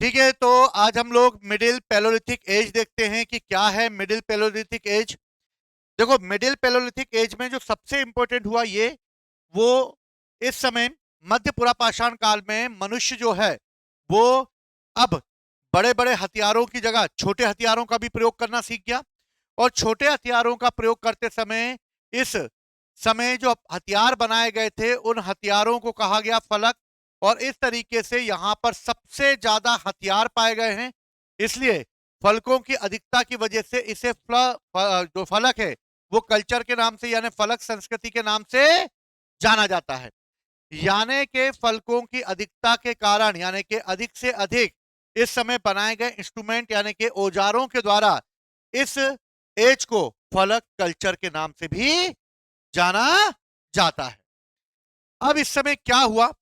ठीक है, तो आज हम लोग मिडिल पैलोलिथिक एज देखते हैं कि क्या है मिडिल पैलोलिथिक एज। देखो, मिडिल पैलोलिथिक एज में जो सबसे इंपॉर्टेंट हुआ ये वो इस समय मध्य पुरा पाषाण काल में मनुष्य जो है वो अब बड़े बड़े हथियारों की जगह छोटे हथियारों का भी प्रयोग करना सीख गया। और छोटे हथियारों का प्रयोग करते समय इस समय जो हथियार बनाए गए थे उन हथियारों को कहा गया फलक। और इस तरीके से यहां पर सबसे ज्यादा हथियार पाए गए हैं, इसलिए फलकों की अधिकता की वजह से इसे जो फलक है वो कल्चर के नाम से यानी फलक संस्कृति के नाम से जाना जाता है। यानी के फलकों की अधिकता के कारण यानी कि अधिक से अधिक इस समय बनाए गए इंस्ट्रूमेंट यानी कि औजारों के द्वारा इस एज को फलक कल्चर के नाम से भी जाना जाता है। अब इस समय क्या हुआ,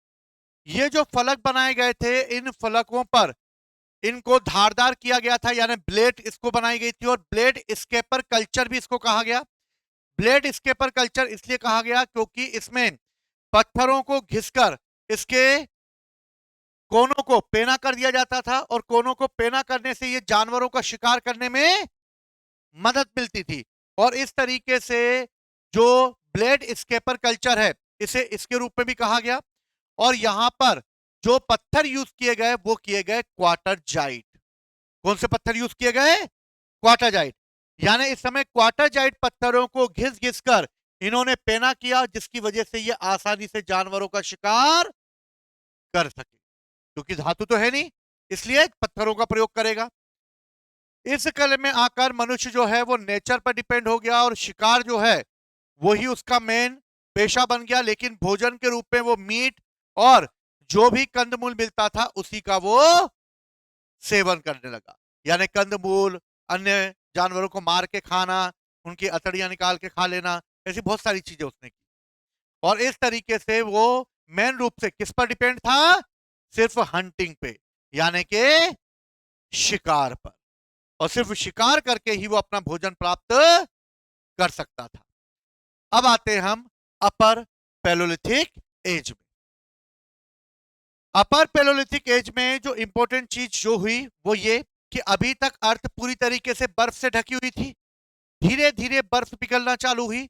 ये जो फलक बनाए गए थे इन फलकों पर इनको धारदार किया गया था यानी ब्लेड इसको बनाई गई थी और ब्लेड स्केपर कल्चर भी इसको कहा गया। ब्लेड स्केपर कल्चर इसलिए कहा गया क्योंकि इसमें पत्थरों को घिसकर इसके कोनों को पेना कर दिया जाता था और कोनों को पेना करने से ये जानवरों का शिकार करने में मदद मिलती थी। और इस तरीके से जो ब्लेड स्केपर कल्चर है इसे इसके रूप में भी कहा गया। और यहां पर जो पत्थर यूज किए गए वो किए गए क्वार्टर जाइट। कौन से पत्थर यूज किए गए? क्वार्टर जाइट। यानी इस समय क्वार्टर जाइट पत्थरों को घिस घिस कर इन्होंने पेना किया जिसकी वजह से ये आसानी से जानवरों का शिकार कर सके, क्योंकि धातु तो है नहीं इसलिए पत्थरों का प्रयोग करेगा। इस कल में आकर मनुष्य जो है वो नेचर पर डिपेंड हो गया और शिकार जो है वही उसका मेन पेशा बन गया, लेकिन भोजन के रूप में वो मीट और जो भी कंदमूल मिलता था उसी का वो सेवन करने लगा। यानी कंदमूल, अन्य जानवरों को मार के खाना, उनकी अतड़ियां निकाल के खा लेना, ऐसी बहुत सारी चीजें उसने की। और इस तरीके से वो मेन रूप से किस पर डिपेंड था? सिर्फ हंटिंग पे यानी के शिकार पर। और सिर्फ शिकार करके ही वो अपना भोजन प्राप्त कर सकता था। अब आते हैं हम अपर पैलोलिथिक एज में। अपर पैलोलिथिक एज में जो इंपॉर्टेंट चीज जो हुई वो ये कि अभी तक अर्थ पूरी तरीके से बर्फ से ढकी हुई थी। धीरे धीरे बर्फ पिघलना चालू हुई।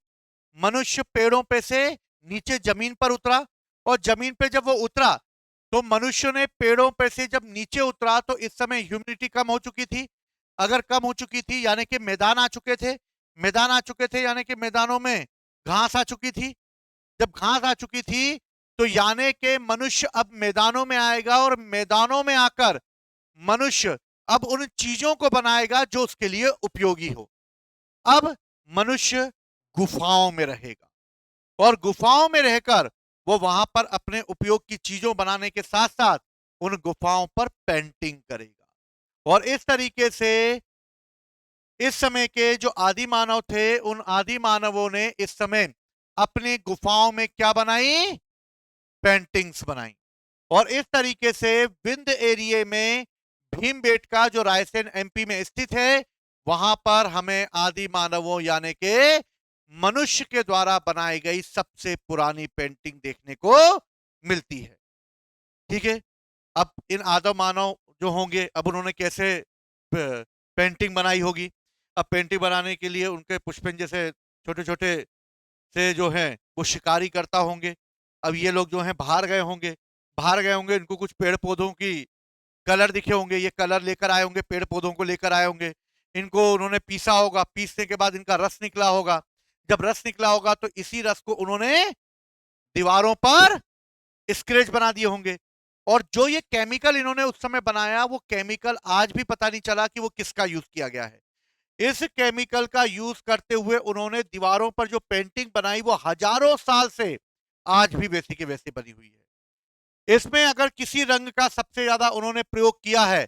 मनुष्य पेड़ों पे से नीचे जमीन पर उतरा और जमीन पे जब वो उतरा तो मनुष्य ने पेड़ों पे से जब नीचे उतरा तो इस समय ह्यूमिडिटी कम हो चुकी थी। अगर कम हो चुकी थी यानी कि मैदान आ चुके थे। मैदान आ चुके थे यानी कि मैदानों में घास आ चुकी थी। जब घास आ चुकी थी तो यानी के मनुष्य अब मैदानों में आएगा और मैदानों में आकर मनुष्य अब उन चीजों को बनाएगा जो उसके लिए उपयोगी हो। अब मनुष्य गुफाओं में रहेगा और गुफाओं में रहकर वो वहां पर अपने उपयोग की चीजों बनाने के साथ साथ उन गुफाओं पर पेंटिंग करेगा। और इस तरीके से इस समय के जो आदि मानव थे उन आदि मानवों ने इस समय अपनी गुफाओं में क्या बनाई? पेंटिंग्स बनाई। और इस तरीके से विंध्य एरिया में भीमबेटका जो रायसेन एमपी में स्थित है वहां पर हमें आदि मानवों यानी के मनुष्य के द्वारा बनाई गई सबसे पुरानी पेंटिंग देखने को मिलती है। ठीक है, अब इन आदम मानव जो होंगे अब उन्होंने कैसे पेंटिंग बनाई होगी। अब पेंटिंग बनाने के लिए उनके पुष्पिन जैसे छोटे छोटे से जो है वो शिकारी करता होंगे। अब ये लोग जो हैं बाहर गए होंगे, इनको कुछ पेड़ पौधों की कलर दिखे होंगे, ये कलर लेकर आए होंगे, पेड़ पौधों को लेकर आए होंगे। इनको उन्होंने पीसा होगा, पीसने के बाद इनका रस निकला होगा। जब रस निकला होगा तो इसी रस को उन्होंने दीवारों पर स्क्रेच बना दिए होंगे। और जो ये केमिकल इन्होंने उस समय बनाया वो केमिकल आज भी पता नहीं चला कि वो किसका यूज किया गया है। इस केमिकल का यूज करते हुए उन्होंने दीवारों पर जो पेंटिंग बनाई वो हजारों साल से आज भी वैसी के वैसी बनी हुई है। इसमें अगर किसी रंग का सबसे ज्यादा उन्होंने प्रयोग किया है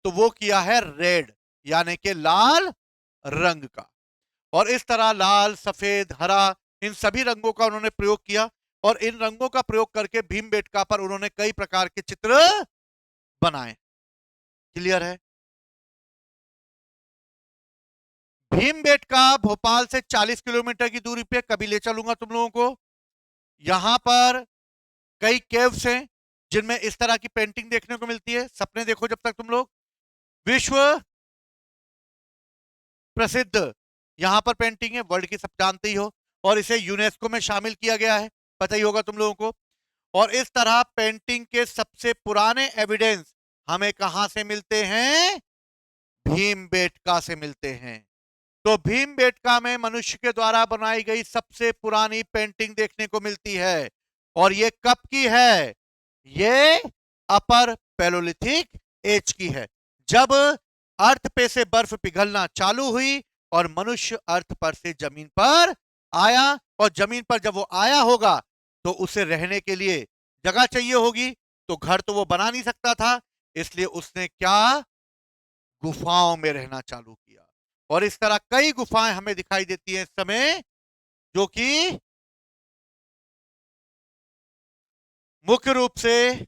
तो वो किया है रेड यानी कि लाल रंग का। और इस तरह लाल, सफेद, हरा इन सभी रंगों का उन्होंने प्रयोग किया। और इन रंगों का प्रयोग करके भीमबेटका पर उन्होंने कई प्रकार के चित्र बनाए। क्लियर है? भीमबेटका भोपाल से 40 किलोमीटर की दूरी पे कभी ले चलूंगा तुम लोगों को। यहां पर कई केव्स हैं जिनमें इस तरह की पेंटिंग देखने को मिलती है। सपने देखो जब तक तुम लोग। विश्व प्रसिद्ध यहां पर पेंटिंग है, वर्ल्ड की, सब जानते ही हो, और इसे यूनेस्को में शामिल किया गया है, पता ही होगा तुम लोगों को। और इस तरह पेंटिंग के सबसे पुराने एविडेंस हमें कहां से मिलते हैं? भीमबेटका से मिलते हैं। तो भीमबेटका में मनुष्य के द्वारा बनाई गई सबसे पुरानी पेंटिंग देखने को मिलती है। और ये कब की है? ये अपर पैलोलिथिक एज की है, जब अर्थ पे से बर्फ पिघलना चालू हुई और मनुष्य अर्थ पर से जमीन पर आया। और जमीन पर जब वो आया होगा तो उसे रहने के लिए जगह चाहिए होगी, तो घर तो वो बना नहीं सकता था, इसलिए उसने क्या? गुफाओं में रहना चालू किया। और इस तरह कई गुफाएं हमें दिखाई देती हैं इस समय, जो कि मुख्य रूप से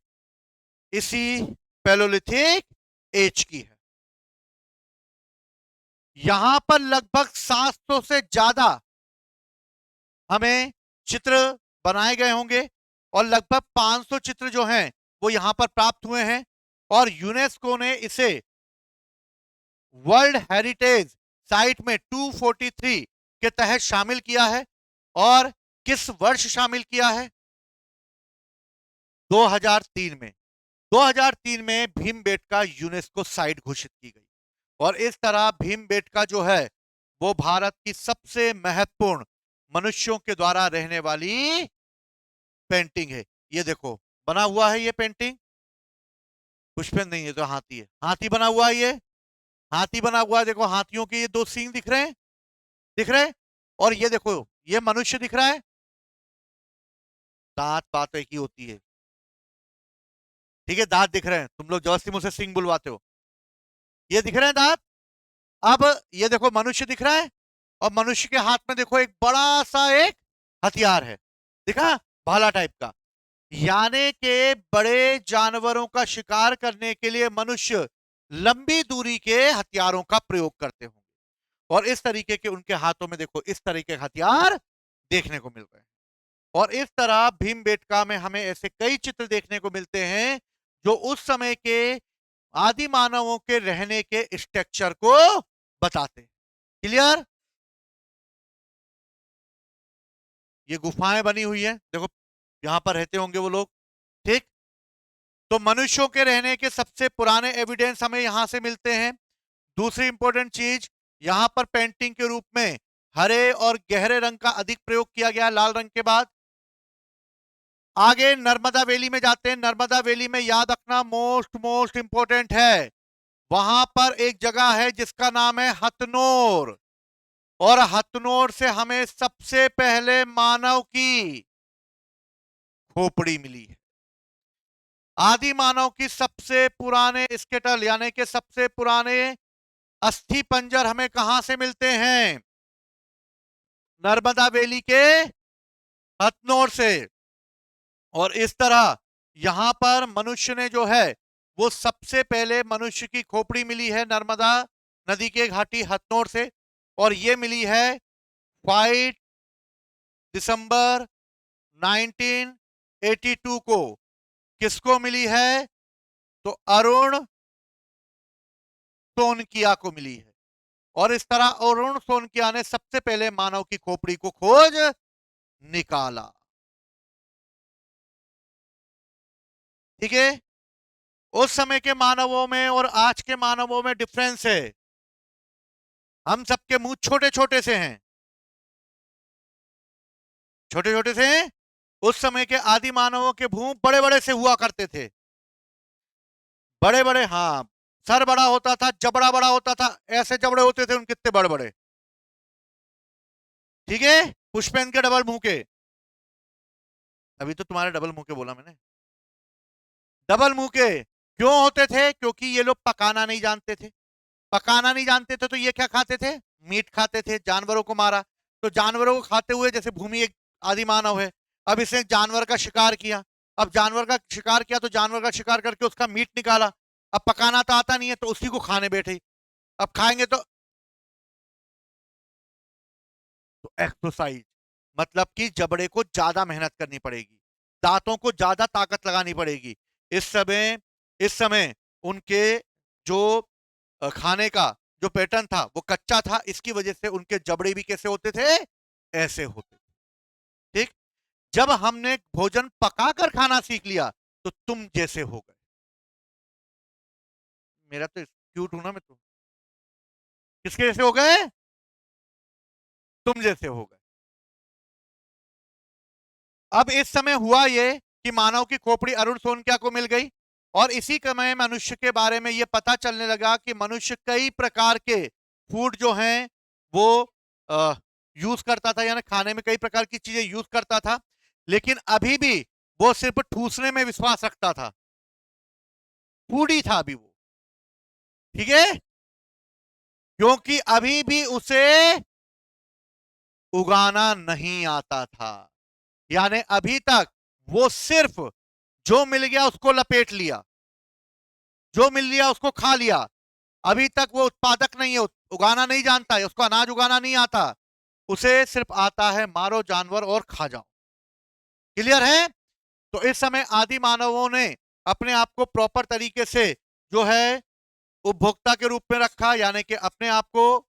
इसी पैलोलिथिक एज की है। यहां पर लगभग 700 से ज्यादा हमें चित्र बनाए गए होंगे, और लगभग 500 चित्र जो हैं वो यहां पर प्राप्त हुए हैं। और यूनेस्को ने इसे वर्ल्ड हेरिटेज साइट में 243 के तहत शामिल किया है। और किस वर्ष शामिल किया है? 2003 में। 2003 में भीमबेटका यूनेस्को साइट घोषित की गई। और इस तरह भीमबेटका जो है वो भारत की सबसे महत्वपूर्ण मनुष्यों के द्वारा रहने वाली पेंटिंग है। ये देखो बना हुआ है ये पेंटिंग। पुष्पन नहीं है तो हाथी है, हाथी बना हुआ है ये, हाथी बना हुआ है। देखो हाथियों के ये दो सींग दिख रहे हैं, दिख रहे हैं। और ये देखो ये मनुष्य दिख रहा है, दांत बात एक ही होती है, ठीक है, दांत दिख रहे हैं। तुम लोग जबरदस्ती मुझसे सिंह बुलवाते हो। ये दिख रहे हैं दांत। अब ये देखो मनुष्य दिख रहा है, और मनुष्य के हाथ में देखो एक बड़ा सा एक हथियार है, दिखा, भाला टाइप का। यानी के बड़े जानवरों का शिकार करने के लिए मनुष्य लंबी दूरी के हथियारों का प्रयोग करते होंगे। और इस तरीके के उनके हाथों में देखो इस तरीके के हथियार देखने को मिल रहे हैं। और इस तरह भीमबेटका में हमें ऐसे कई चित्र देखने को मिलते हैं जो उस समय के आदि मानवों के रहने के स्ट्रक्चर को बताते हैं। क्लियर? ये गुफाएं बनी हुई है, देखो यहां पर रहते होंगे वो लोग, ठीक। तो मनुष्यों के रहने के सबसे पुराने एविडेंस हमें यहां से मिलते हैं। दूसरी इंपॉर्टेंट चीज, यहां पर पेंटिंग के रूप में हरे और गहरे रंग का अधिक प्रयोग किया गया लाल रंग के बाद। आगे नर्मदा वैली में जाते हैं। नर्मदा वैली में याद रखना मोस्ट मोस्ट इंपॉर्टेंट है, वहां पर एक जगह है जिसका नाम है हथनोर। और हथनोर से हमें सबसे पहले मानव की खोपड़ी मिली है। आदि मानव की सबसे पुराने स्केटल यानी कि सबसे पुराने अस्थि पंजर हमें कहां से मिलते हैं? नर्मदा वैली के हथनोर से। और इस तरह यहां पर मनुष्य ने जो है वो सबसे पहले मनुष्य की खोपड़ी मिली है नर्मदा नदी के घाटी हथनोर से। और ये मिली है 5 दिसंबर 1982 को। किसको मिली है? तो अरुण सोनकिया को मिली है। और इस तरह अरुण सोनकिया ने सबसे पहले मानव की खोपड़ी को खोज निकाला। ठीक है। उस समय के मानवों में और आज के मानवों में डिफरेंस है। हम सबके मुंह छोटे छोटे से हैं, छोटे छोटे से हैं। उस समय के आदि मानवों के मुंह बड़े बड़े से हुआ करते थे, बड़े बड़े, हाँ। सर बड़ा होता था, जबड़ा बड़ा होता था, ऐसे जबड़े होते थे उनके, कितने बड़े बड़े, ठीक है। पुष्पेन के डबल मुंह के। अभी तो तुम्हारे डबल मुंह के बोला मैंने, डबल मुंह के क्यों होते थे? क्योंकि ये लोग पकाना नहीं जानते थे। पकाना नहीं जानते थे तो ये क्या खाते थे? मीट खाते थे, जानवरों को मारा। तो जानवरों को खाते हुए, जैसे भूमि एक आदि मानव है, अब इसने जानवर का शिकार किया। अब जानवर का शिकार किया तो जानवर का शिकार करके उसका मीट निकाला। अब पकाना तो आता नहीं है तो उसी को खाने बैठे। अब खाएंगे तो एक्सरसाइज, मतलब कि जबड़े को ज्यादा मेहनत करनी पड़ेगी, दांतों को ज्यादा ताकत लगानी पड़ेगी। इस समय उनके जो खाने का जो पैटर्न था वो कच्चा था, इसकी वजह से उनके जबड़े भी कैसे होते थे, ऐसे होते थे। ठीक। जब हमने भोजन पकाकर खाना सीख लिया तो तुम जैसे हो गए। मेरा तो क्यूट हूं ना मैं, तुम किसके जैसे हो गए, तुम जैसे हो गए। अब इस समय हुआ ये कि मानव की खोपड़ी अरुण सोनकिया को मिल गई और इसी समय मनुष्य के बारे में ये पता चलने लगा कि मनुष्य कई प्रकार के फूड जो हैं वो यूज करता था, यानी खाने में कई प्रकार की चीजें यूज करता था, लेकिन अभी भी वो सिर्फ ठूसने में विश्वास रखता था, फूडी था अभी वो। ठीक है, क्योंकि अभी भी उसे उगाना नहीं आता था, यानी अभी तक वो सिर्फ जो मिल गया उसको लपेट लिया, जो मिल लिया उसको खा लिया। अभी तक वो उत्पादक नहीं है, उगाना नहीं जानता है, उसको अनाज उगाना नहीं आता, उसे सिर्फ आता है मारो जानवर और खा जाओ। क्लियर है? तो इस समय आदि मानवों ने अपने आप को प्रॉपर तरीके से जो है उपभोक्ता के रूप में रखा, यानी कि अपने आप को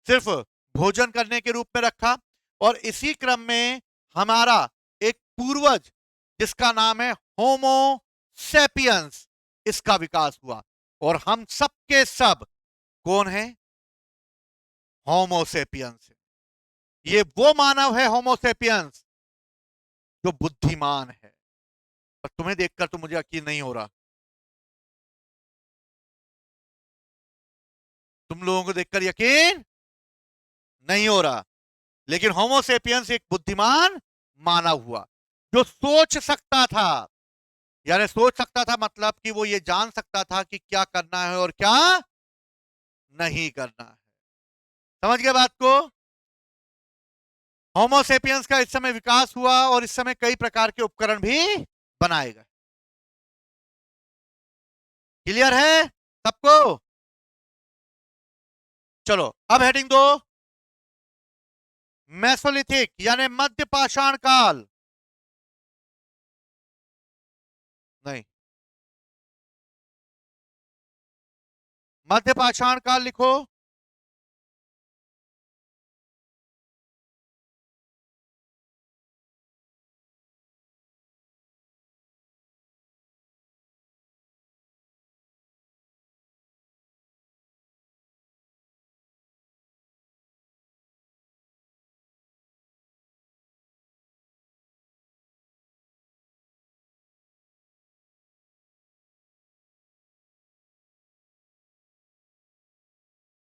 सिर्फ भोजन करने के रूप में रखा, और इसी क्रम में हमारा एक पूर्वज जिसका नाम है होमो सेपियंस, इसका विकास हुआ। और हम सब के सब कौन है, होमो सेपियंस। ये वो मानव है होमो सेपियंस जो बुद्धिमान है। और तुम्हें देखकर तो मुझे यकीन नहीं हो रहा, तुम लोगों को देखकर यकीन नहीं हो रहा, लेकिन होमो सेपियंस एक बुद्धिमान मानव हुआ जो सोच सकता था, यानी सोच सकता था मतलब कि वो ये जान सकता था कि क्या करना है और क्या नहीं करना है। समझ गए बात को? होमोसेपियंस का इस समय विकास हुआ और इस समय कई प्रकार के उपकरण भी बनाए गए। क्लियर है सबको? चलो अब हेडिंग दो, मेसोलिथिक यानी मध्य पाषाण काल। नहीं, मध्य पाषाण काल लिखो।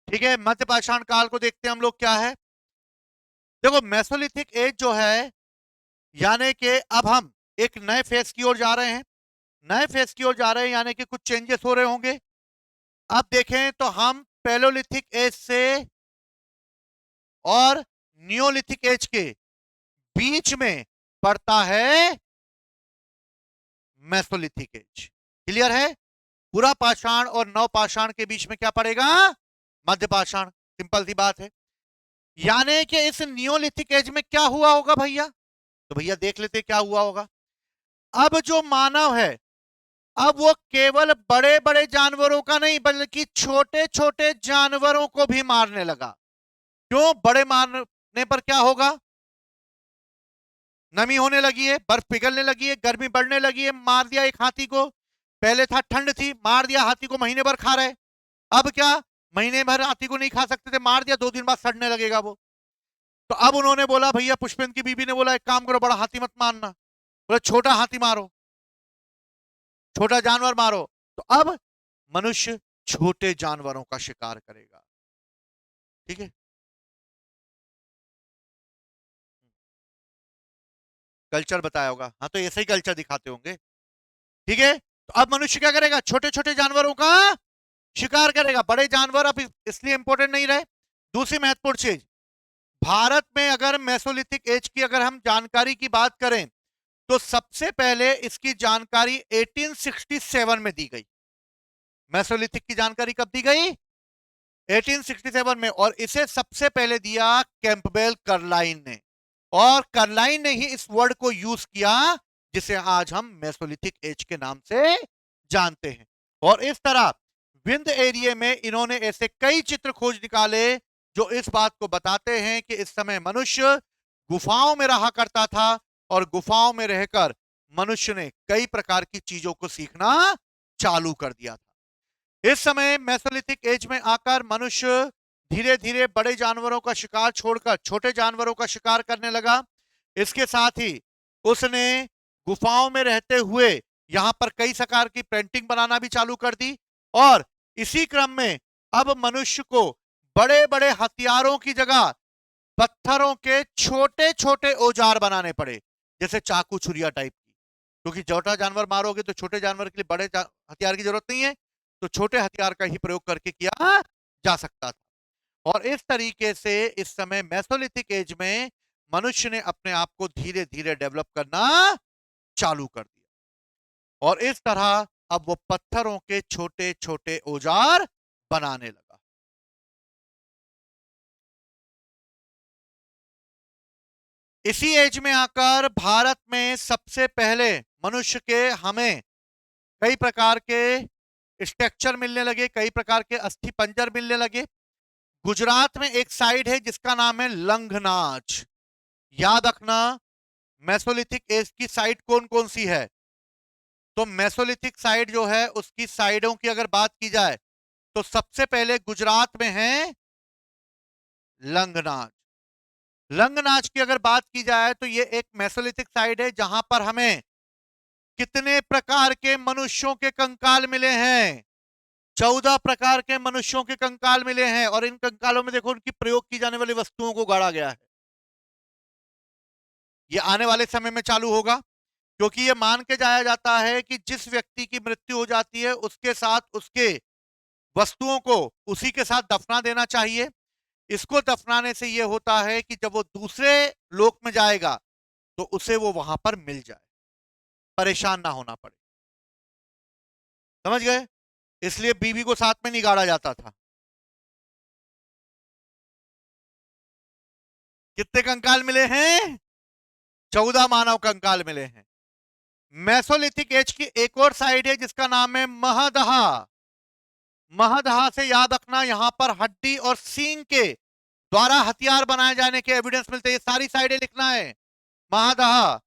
ठीक है, मध्य पाषाण काल को देखते हैं हम लोग क्या है। देखो मेसोलिथिक एज जो है, यानी कि अब हम एक नए फेज की ओर जा रहे हैं, नए फेज की ओर जा रहे हैं, यानी कि कुछ चेंजेस हो रहे होंगे। अब देखें तो हम पैलोलिथिक एज से और नियोलिथिक एज के बीच में पड़ता है मेसोलिथिक एज। क्लियर है? पुरा पाषाण और नव पाषाण के बीच में क्या पड़ेगा, मध्य पाषाण। सिंपल सी बात है। यानी कि इस नियोलिथिक एज में क्या हुआ होगा भैया, तो भैया देख लेते क्या हुआ होगा। अब जो मानव है, अब वो केवल बड़े बड़े जानवरों का नहीं बल्कि छोटे छोटे जानवरों को भी मारने लगा। क्यों? बड़े मारने पर क्या होगा, नमी होने लगी है, बर्फ पिघलने लगी है, गर्मी बढ़ने लगी है। मार दिया एक हाथी को, पहले था ठंड थी, मार दिया हाथी को, महीने भर खा रहे। अब क्या, महीने भर हाथी को नहीं खा सकते थे, मार दिया, 2 दिन बाद सड़ने लगेगा वो। तो अब उन्होंने बोला, भैया पुष्पेंद्र की बीबी ने बोला एक काम करो, बड़ा हाथी मत मारना, बोला छोटा हाथी मारो, छोटा जानवर मारो। तो अब मनुष्य छोटे जानवरों का शिकार करेगा। ठीक है, कल्चर बताया होगा, हाँ तो ऐसे ही कल्चर दिखाते होंगे। ठीक है, तो अब मनुष्य क्या करेगा, छोटे छोटे जानवरों का शिकार करेगा, बड़े जानवर अब इसलिए इंपॉर्टेंट नहीं रहे। दूसरी महत्वपूर्ण चीज, भारत में अगर मेसोलिथिक एज की अगर हम जानकारी की बात करें तो सबसे पहले इसकी जानकारी 1867 में दी गई। मेसोलिथिक की जानकारी कब दी गई, 1867 में, और इसे सबसे पहले दिया कैंपबेल कर्लाइन ने, और कर्लाइन ने ही इस वर्ड को यूज किया जिसे आज हम मेसोलिथिक एज के नाम से जानते हैं। और इस तरह विंध्य एरिया में इन्होंने ऐसे कई चित्र खोज निकाले जो इस बात को बताते हैं कि इस समय मनुष्य गुफाओं में रहा करता था और गुफाओं में रहकर मनुष्य ने कई प्रकार की चीजों को सीखना चालू कर दिया था। इस समय मेसोलिथिक एज में आकर मनुष्य धीरे धीरे बड़े जानवरों का शिकार छोड़कर छोटे जानवरों का शिकार करने लगा। इसके साथ ही उसने गुफाओं में रहते हुए यहां पर कई प्रकार की पेंटिंग बनाना भी चालू कर दी और इसी क्रम में अब मनुष्य को बड़े बड़े हथियारों की जगह पत्थरों के छोटे छोटे औजार बनाने पड़े, जैसे चाकू छुरिया टाइप की, क्योंकि छोटा जानवर मारोगे तो छोटे जानवर के लिए बड़े हथियार की जरूरत नहीं है, तो छोटे हथियार का ही प्रयोग करके किया जा सकता था। और इस तरीके से इस समय मेसोलिथिक एज में मनुष्य ने अपने आप को धीरे धीरे डेवलप करना चालू कर दिया और इस तरह अब वो पत्थरों के छोटे छोटे औजार बनाने लगा। इसी एज में आकर भारत में सबसे पहले मनुष्य के हमें कई प्रकार के स्ट्रक्चर मिलने लगे, कई प्रकार के अस्थि पंजर मिलने लगे। गुजरात में एक साइड है जिसका नाम है लंघनाच। याद रखना मेसोलिथिक एज की साइड कौन कौन सी है, तो मेसोलिथिक साइड जो है उसकी साइडों की अगर बात की जाए तो सबसे पहले गुजरात में है लंघनाच। लंघनाच की अगर बात की जाए तो ये एक मेसोलिथिक साइड है जहां पर हमें कितने प्रकार के मनुष्यों के कंकाल मिले हैं, 14 प्रकार के मनुष्यों के कंकाल मिले हैं और इन कंकालों में देखो उनकी प्रयोग की जाने वाली वस्तुओं को गाड़ा गया है। ये आने वाले समय में चालू होगा क्योंकि ये मान के जाया जाता है कि जिस व्यक्ति की मृत्यु हो जाती है उसके साथ उसके वस्तुओं को उसी के साथ दफना देना चाहिए। इसको दफनाने से यह होता है कि जब वो दूसरे लोक में जाएगा तो उसे वो वहां पर मिल जाए, परेशान ना होना पड़े। समझ गए? इसलिए बीवी को साथ में नहीं गाड़ा जाता था। कितने कंकाल मिले हैं? 14 मानव कंकाल मिले हैं। मेसोलिथिक एज की एक और साइड है जिसका नाम है महदहा। महदहा से याद रखना यहां पर हड्डी और सींग के द्वारा हथियार बनाए जाने के एविडेंस मिलते हैं। सारी साइडें लिखना है। महदहा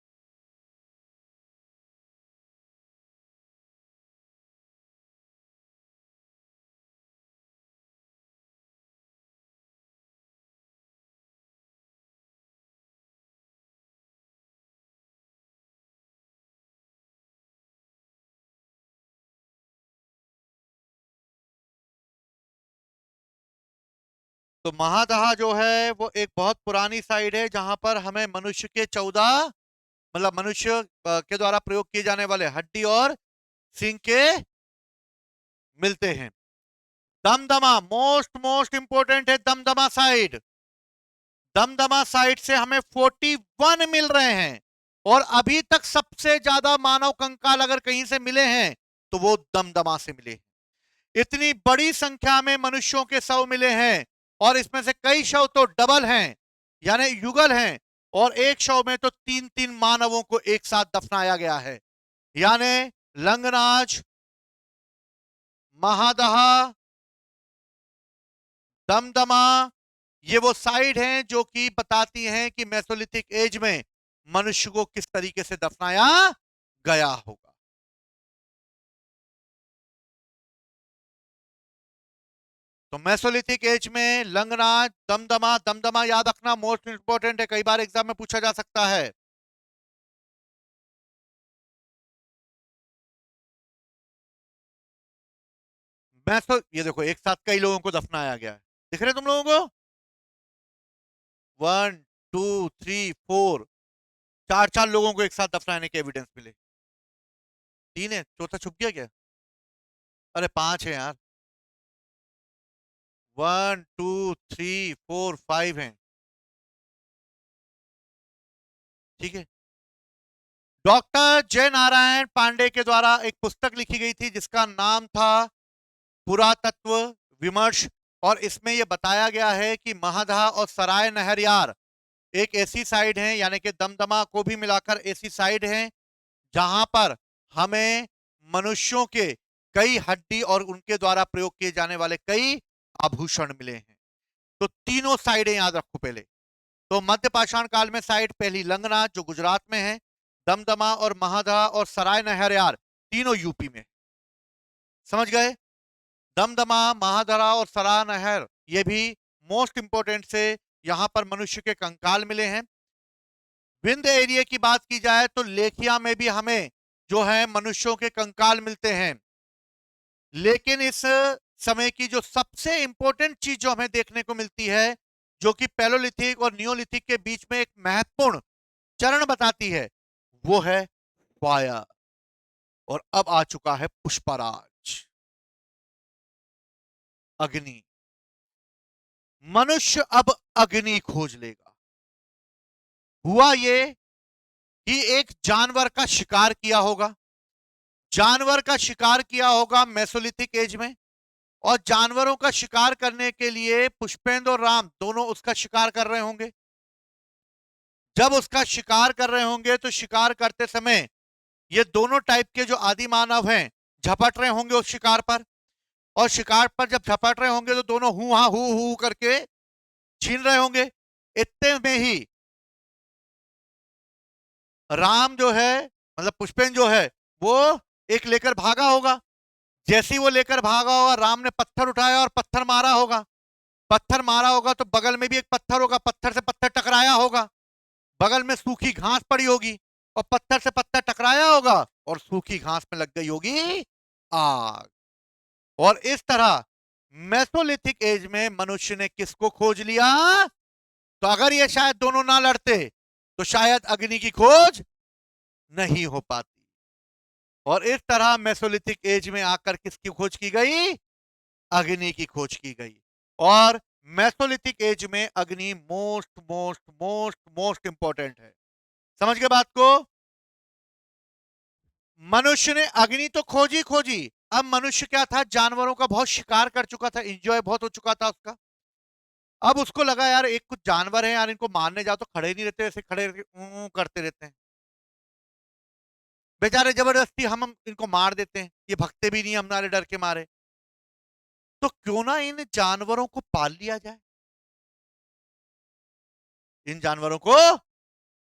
तो महादहा जो है वो एक बहुत पुरानी साइड है जहां पर हमें मनुष्य के 14 मतलब मनुष्य के द्वारा प्रयोग किए जाने वाले हड्डी और सींग के मिलते हैं। दमदमा मोस्ट मोस्ट इंपोर्टेंट है। दमदमा साइड, दमदमा साइड से हमें 41 मिल रहे हैं और अभी तक सबसे ज्यादा मानव कंकाल अगर कहीं से मिले हैं तो वो दमदमा से मिले हैं। इतनी बड़ी संख्या में मनुष्यों के शव मिले हैं और इसमें से कई शव तो डबल हैं यानी युगल हैं और एक शव में तो 3-3 मानवों को एक साथ दफनाया गया है। यानी लंगनाज, महादहा, दमदमा ये वो साइड हैं जो कि बताती हैं कि मेसोलिथिक एज में मनुष्य को किस तरीके से दफनाया गया होगा। तो मेसोलिथिक एज में लंगनाच, दमदमा, दमदमा याद रखना मोस्ट इंपोर्टेंट है, कई बार एग्जाम में पूछा जा सकता है। ये देखो एक साथ कई लोगों को दफनाया गया है, दिख रहे तुम लोगों को? 1 2 3 4 चार चार लोगों को एक साथ दफनाने के एविडेंस मिले। 3 है, चौथा छुप गया क्या? अरे 5 है यार। 1 2 3 4 5 हैं। ठीक है। डॉक्टर जय नारायण पांडे के द्वारा एक पुस्तक लिखी गई थी जिसका नाम था पुरातत्व विमर्श और इसमें यह बताया गया है कि महादहा और सराय नहरयार एक ऐसी साइड है यानी कि दमदमा को भी मिलाकर ऐसी साइड है जहां पर हमें मनुष्यों के कई हड्डी और उनके द्वारा प्रयोग किए जाने वाले कई आभूषण मिले हैं। तो तीनों साइडें याद रखो पहले। तो मध्य पाषाण काल में साइड पहली लंगनाथ जो गुजरात में है, दमदमा और महादहा और सराय नहरयार तीनों यूपी में। समझ गए? दमदमा, महादरा और सराय नहर ये भी मोस्ट इंपोर्टेंट से यहां पर मनुष्य के कंकाल मिले हैं। विंध्य एरिया की बात की जाए तो लेखिया में भी हमें जो है मनुष्यों के कंकाल मिलते हैं। लेकिन इस समय की जो सबसे इंपॉर्टेंट चीज जो हमें देखने को मिलती है, जो कि पैलोलिथिक और नियोलिथिक के बीच में एक महत्वपूर्ण चरण बताती है, वो है फायर। और अब आ चुका है पुष्पराज, अग्नि। मनुष्य अब अग्नि खोज लेगा। हुआ ये कि एक जानवर का शिकार किया होगा, जानवर का शिकार किया होगा मेसोलिथिक एज में, और जानवरों का शिकार करने के लिए पुष्पेंद्र और राम दोनों उसका शिकार कर रहे होंगे। जब उसका शिकार कर रहे होंगे तो शिकार करते समय ये दोनों टाइप के जो आदि मानव हैं झपट रहे होंगे उस शिकार पर, और शिकार पर जब झपट रहे होंगे तो दोनों हु हा हु करके छीन रहे होंगे। इतने में ही राम जो है, मतलब पुष्पेंद्र जो है, वो एक लेकर भागा होगा। जैसे ही वो लेकर भागा होगा, राम ने पत्थर उठाया और पत्थर मारा होगा। पत्थर मारा होगा तो बगल में भी एक पत्थर होगा, पत्थर से पत्थर टकराया होगा। बगल में सूखी घास पड़ी होगी और पत्थर से पत्थर टकराया होगा और सूखी घास में लग गई होगी आग। और इस तरह मेसोलिथिक एज में मनुष्य ने किसको खोज लिया? तो अगर ये शायद दोनों ना लड़ते तो शायद अग्नि की खोज नहीं हो पाती। और इस तरह मेसोलिथिक एज में आकर किसकी खोज की गई? अग्नि की खोज की गई। और मेसोलिथिक एज में अग्नि most most most most important है। समझ गए बात को? मनुष्य ने अग्नि तो खोजी खोजी, अब मनुष्य क्या था, जानवरों का बहुत शिकार कर चुका था, एंजॉय बहुत हो चुका था उसका। अब उसको लगा यार एक कुछ जानवर है यार, इनको मारने जाओ तो खड़े नहीं रहते, ऐसे खड़े करते रहते हैं बेचारे, जबरदस्ती हम इनको मार देते हैं, ये भगते भी नहीं हमारे डर के मारे। तो क्यों ना इन जानवरों को पाल लिया जाए, इन जानवरों को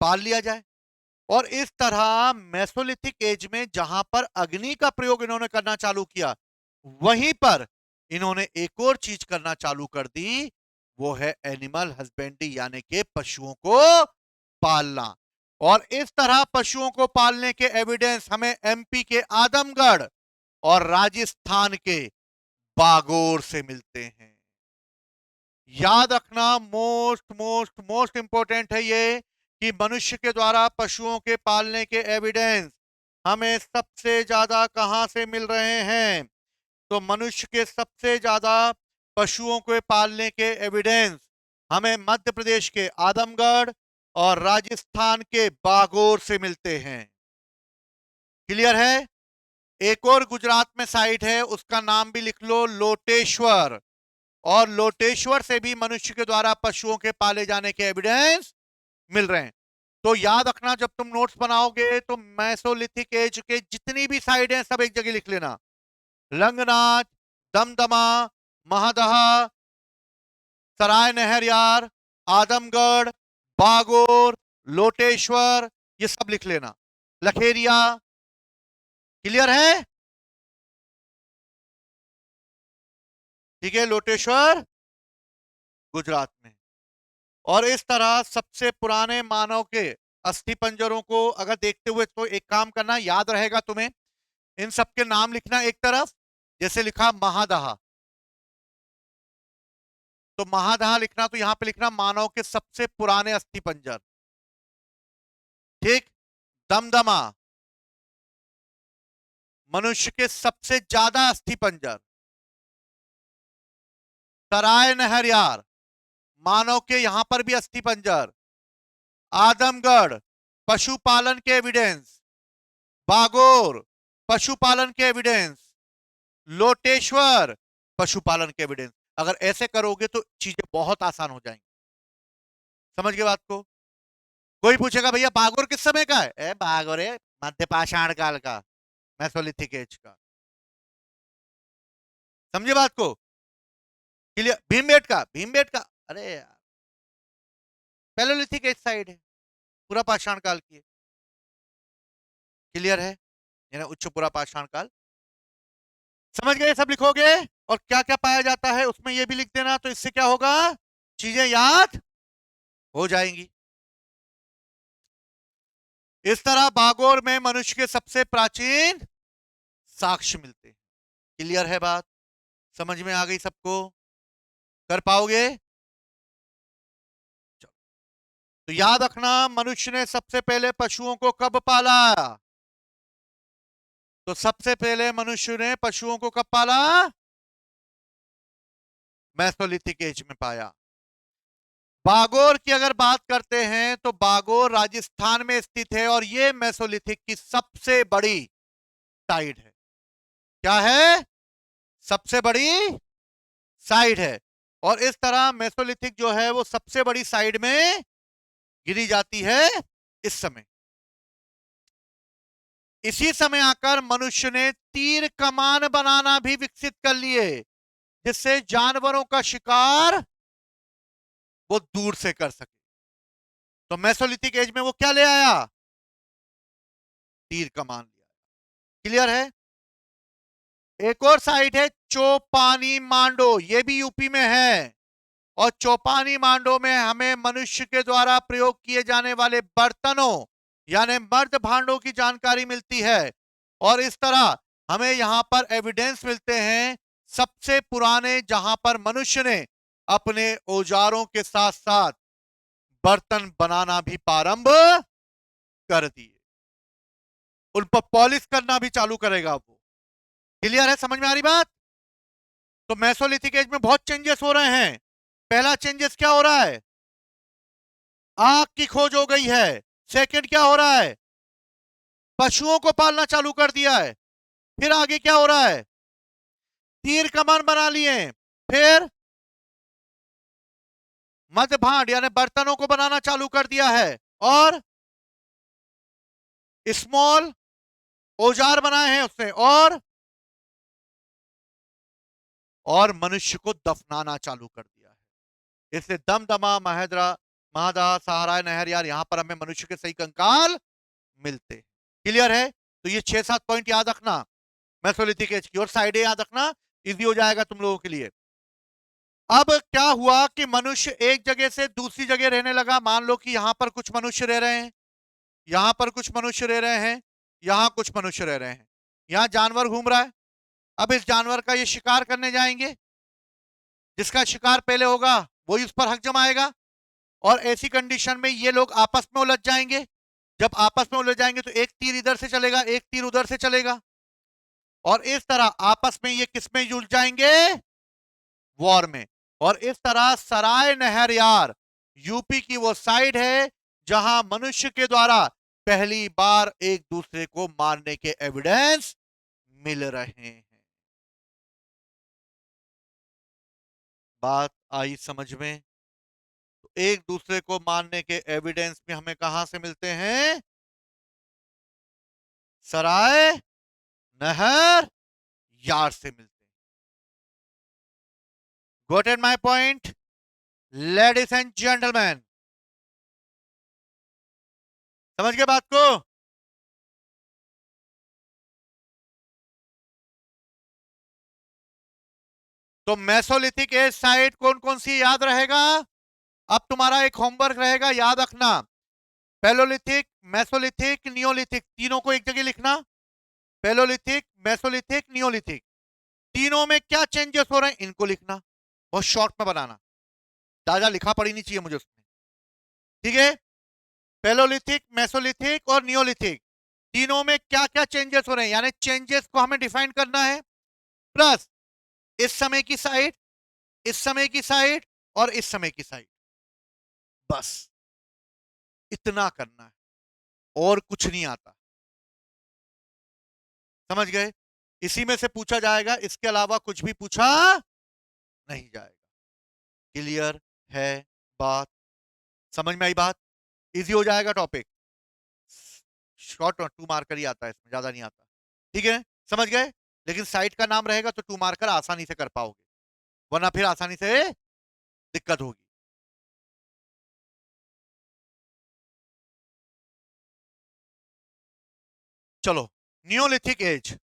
पाल लिया जाए। और इस तरह मेसोलिथिक एज में जहां पर अग्नि का प्रयोग इन्होंने करना चालू किया, वहीं पर इन्होंने एक और चीज करना चालू कर दी, वो है एनिमल हस्बेंड्री, यानी कि पशुओं को पालना। और इस तरह पशुओं को पालने के एविडेंस हमें एमपी के आदमगढ़ और राजस्थान के बागोर से मिलते हैं। याद रखना, मोस्ट मोस्ट मोस्ट इंपॉर्टेंट है ये, कि मनुष्य के द्वारा पशुओं के पालने के एविडेंस हमें सबसे ज्यादा कहां से मिल रहे हैं? तो मनुष्य के सबसे ज्यादा पशुओं के पालने के एविडेंस हमें मध्य प्रदेश के आदमगढ़ और राजस्थान के बागोर से मिलते हैं। क्लियर है? एक और गुजरात में साइट है, उसका नाम भी लिख लो, लोटेश्वर। और लोटेश्वर से भी मनुष्य के द्वारा पशुओं के पाले जाने के एविडेंस मिल रहे हैं। तो याद रखना, जब तुम नोट्स बनाओगे तो मेसोलिथिक एज के जितनी भी साइड हैं सब एक जगह लिख लेना। लंगनाथ, दमदमा, महादहा, सराय नहरयार, आदमगढ़, बागोर, लोटेश्वर, ये सब लिख लेना। लखेरिया। क्लियर है? ठीक है, लोटेश्वर गुजरात में। और इस तरह सबसे पुराने मानव के अस्थि पंजरों को अगर देखते हुए, तो एक काम करना, याद रहेगा तुम्हें, इन सबके नाम लिखना एक तरफ, जैसे लिखा महादहा, तो महादहा लिखना, तो यहां पे लिखना मानव के सबसे पुराने अस्थि पंजर। ठीक। दमदमा, मनुष्य के सबसे ज्यादा अस्थि पंजर। सराय नहरयार, मानव के यहां पर भी अस्थि पंजर। आदमगढ़, पशुपालन के एविडेंस। बागोर, पशुपालन के एविडेंस। लोटेश्वर, पशुपालन के एविडेंस। अगर ऐसे करोगे तो चीजें बहुत आसान हो जाएंगी। समझ गए बात को? कोई पूछेगा भैया बागोर किस समय का है? बागोर है मध्य पाषाण काल का, मेसोलिथिक एज का। समझे बात को? क्लियर? भीमबेटका अरे यार पैलोलिथिक एज साइड है, पूरा पाषाण काल की है। क्लियर है? यानी उच्च पूरा पाषाण काल। समझ गए? सब लिखोगे और क्या क्या पाया जाता है उसमें ये भी लिख देना, तो इससे क्या होगा, चीजें याद हो जाएंगी। इस तरह बागोर में मनुष्य के सबसे प्राचीन साक्ष्य मिलते हैं। क्लियर है बात? समझ में आ गई सबको? कर पाओगे? चलो। तो याद रखना, मनुष्य ने सबसे पहले पशुओं को कब पाला? तो सबसे पहले मनुष्य ने पशुओं को कब पाला? मेसोलिथिक एज में पाया। बागोर की अगर बात करते हैं तो बागोर राजस्थान में स्थित है और यह मेसोलिथिक की सबसे बड़ी साइट है। क्या है? सबसे बड़ी साइट है। और इस तरह मेसोलिथिक जो है वो सबसे बड़ी साइड में गिरी जाती है इस समय। इसी समय आकर मनुष्य ने तीर कमान बनाना भी विकसित कर लिए, जिससे जानवरों का शिकार वो दूर से कर सके। तो मेसोलिथिक एज में वो क्या ले आया? तीर कमान लिया। क्लियर है? एक और साइट है चौपानी मांडो, ये भी यूपी में है। और चौपानी मांडो में हमें मनुष्य के द्वारा प्रयोग किए जाने वाले बर्तनों यानी मर्द भांडों की जानकारी मिलती है। और इस तरह हमें यहां पर एविडेंस मिलते हैं सबसे पुराने, जहां पर मनुष्य ने अपने औजारों के साथ साथ बर्तन बनाना भी प्रारंभ कर दिए। उन पर पॉलिश करना भी चालू करेगा वो। क्लियर है? समझ में आ रही बात? तो मेसोलिथिक एज में बहुत चेंजेस हो रहे हैं। पहला चेंजेस क्या हो रहा है? आग की खोज हो गई है। सेकंड क्या हो रहा है? पशुओं को पालना चालू कर दिया है। फिर आगे क्या हो रहा है? तीर कमान बना लिए। फिर मध्य भांड यानी बर्तनों को बनाना चालू कर दिया है। और स्मॉल औजार बनाए हैं उसने। और मनुष्य को दफनाना चालू कर दिया है। इसलिए दमदमा, महद्रा, महादा, सहारा, नहर यार, यहां पर हमें मनुष्य के सही कंकाल मिलते हैं। क्लियर है? तो ये 6-7 पॉइंट याद रखना मेसोलिथिक एज की, और साइडें याद रखना, इजी हो जाएगा तुम लोगों के लिए। अब क्या हुआ कि मनुष्य एक जगह से दूसरी जगह रहने लगा। मान लो कि यहां पर कुछ मनुष्य रह रहे हैं, यहां पर कुछ मनुष्य रह रहे हैं, यहां कुछ मनुष्य रह रहे हैं, यहां जानवर घूम रहा है। अब इस जानवर का ये शिकार करने जाएंगे, जिसका शिकार पहले होगा वही उस पर हक जमाएगा। और ऐसी कंडीशन में ये लोग आपस में उलझ जाएंगे। जब आपस में उलझ जाएंगे तो एक तीर इधर से चलेगा, एक तीर उधर से चलेगा, और इस तरह आपस में ये किस में जुड़ जाएंगे? वॉर में। और इस तरह सराय नहर यार यूपी की वो साइड है जहां मनुष्य के द्वारा पहली बार एक दूसरे को मारने के एविडेंस मिल रहे हैं। बात आई समझ में? तो एक दूसरे को मारने के एविडेंस में हमें कहां से मिलते हैं? सराय नहर यार से मिलते हैं। Got at my point ladies and gentleman? समझ गए बात को? तो मेसोलिथिक एज साइट कौन कौन सी याद रहेगा? अब तुम्हारा एक होमवर्क रहेगा, याद रखना। पैलोलिथिक, मेसोलिथिक, नियोलिथिक, तीनों को एक जगह लिखना। पैलोलिथिक, मेसोलिथिक, नियोलिथिक, तीनों में क्या चेंजेस हो रहे हैं इनको लिखना। बहुत शॉर्ट में बनाना, ज्यादा लिखा पड़ी नहीं चाहिए मुझे उसमें। ठीक है? पैलोलिथिक, मेसोलिथिक और नियोलिथिक, तीनों में क्या क्या चेंजेस हो रहे हैं, यानी चेंजेस को हमें डिफाइन करना है। प्लस इस समय की साइड, इस समय की साइड और इस समय की साइड, बस इतना करना है, और कुछ नहीं आता। समझ गए? इसी में से पूछा जाएगा, इसके अलावा कुछ भी पूछा नहीं जाएगा। क्लियर है बात? समझ में आई बात? इजी हो जाएगा टॉपिक। शॉर्ट टू मार्कर ही आता है, इसमें ज्यादा नहीं आता। ठीक है, समझ गए। लेकिन साइट का नाम रहेगा तो टू मार्कर आसानी से कर पाओगे, वरना फिर आसानी से दिक्कत होगी। चलो, नियोलिथिक एज।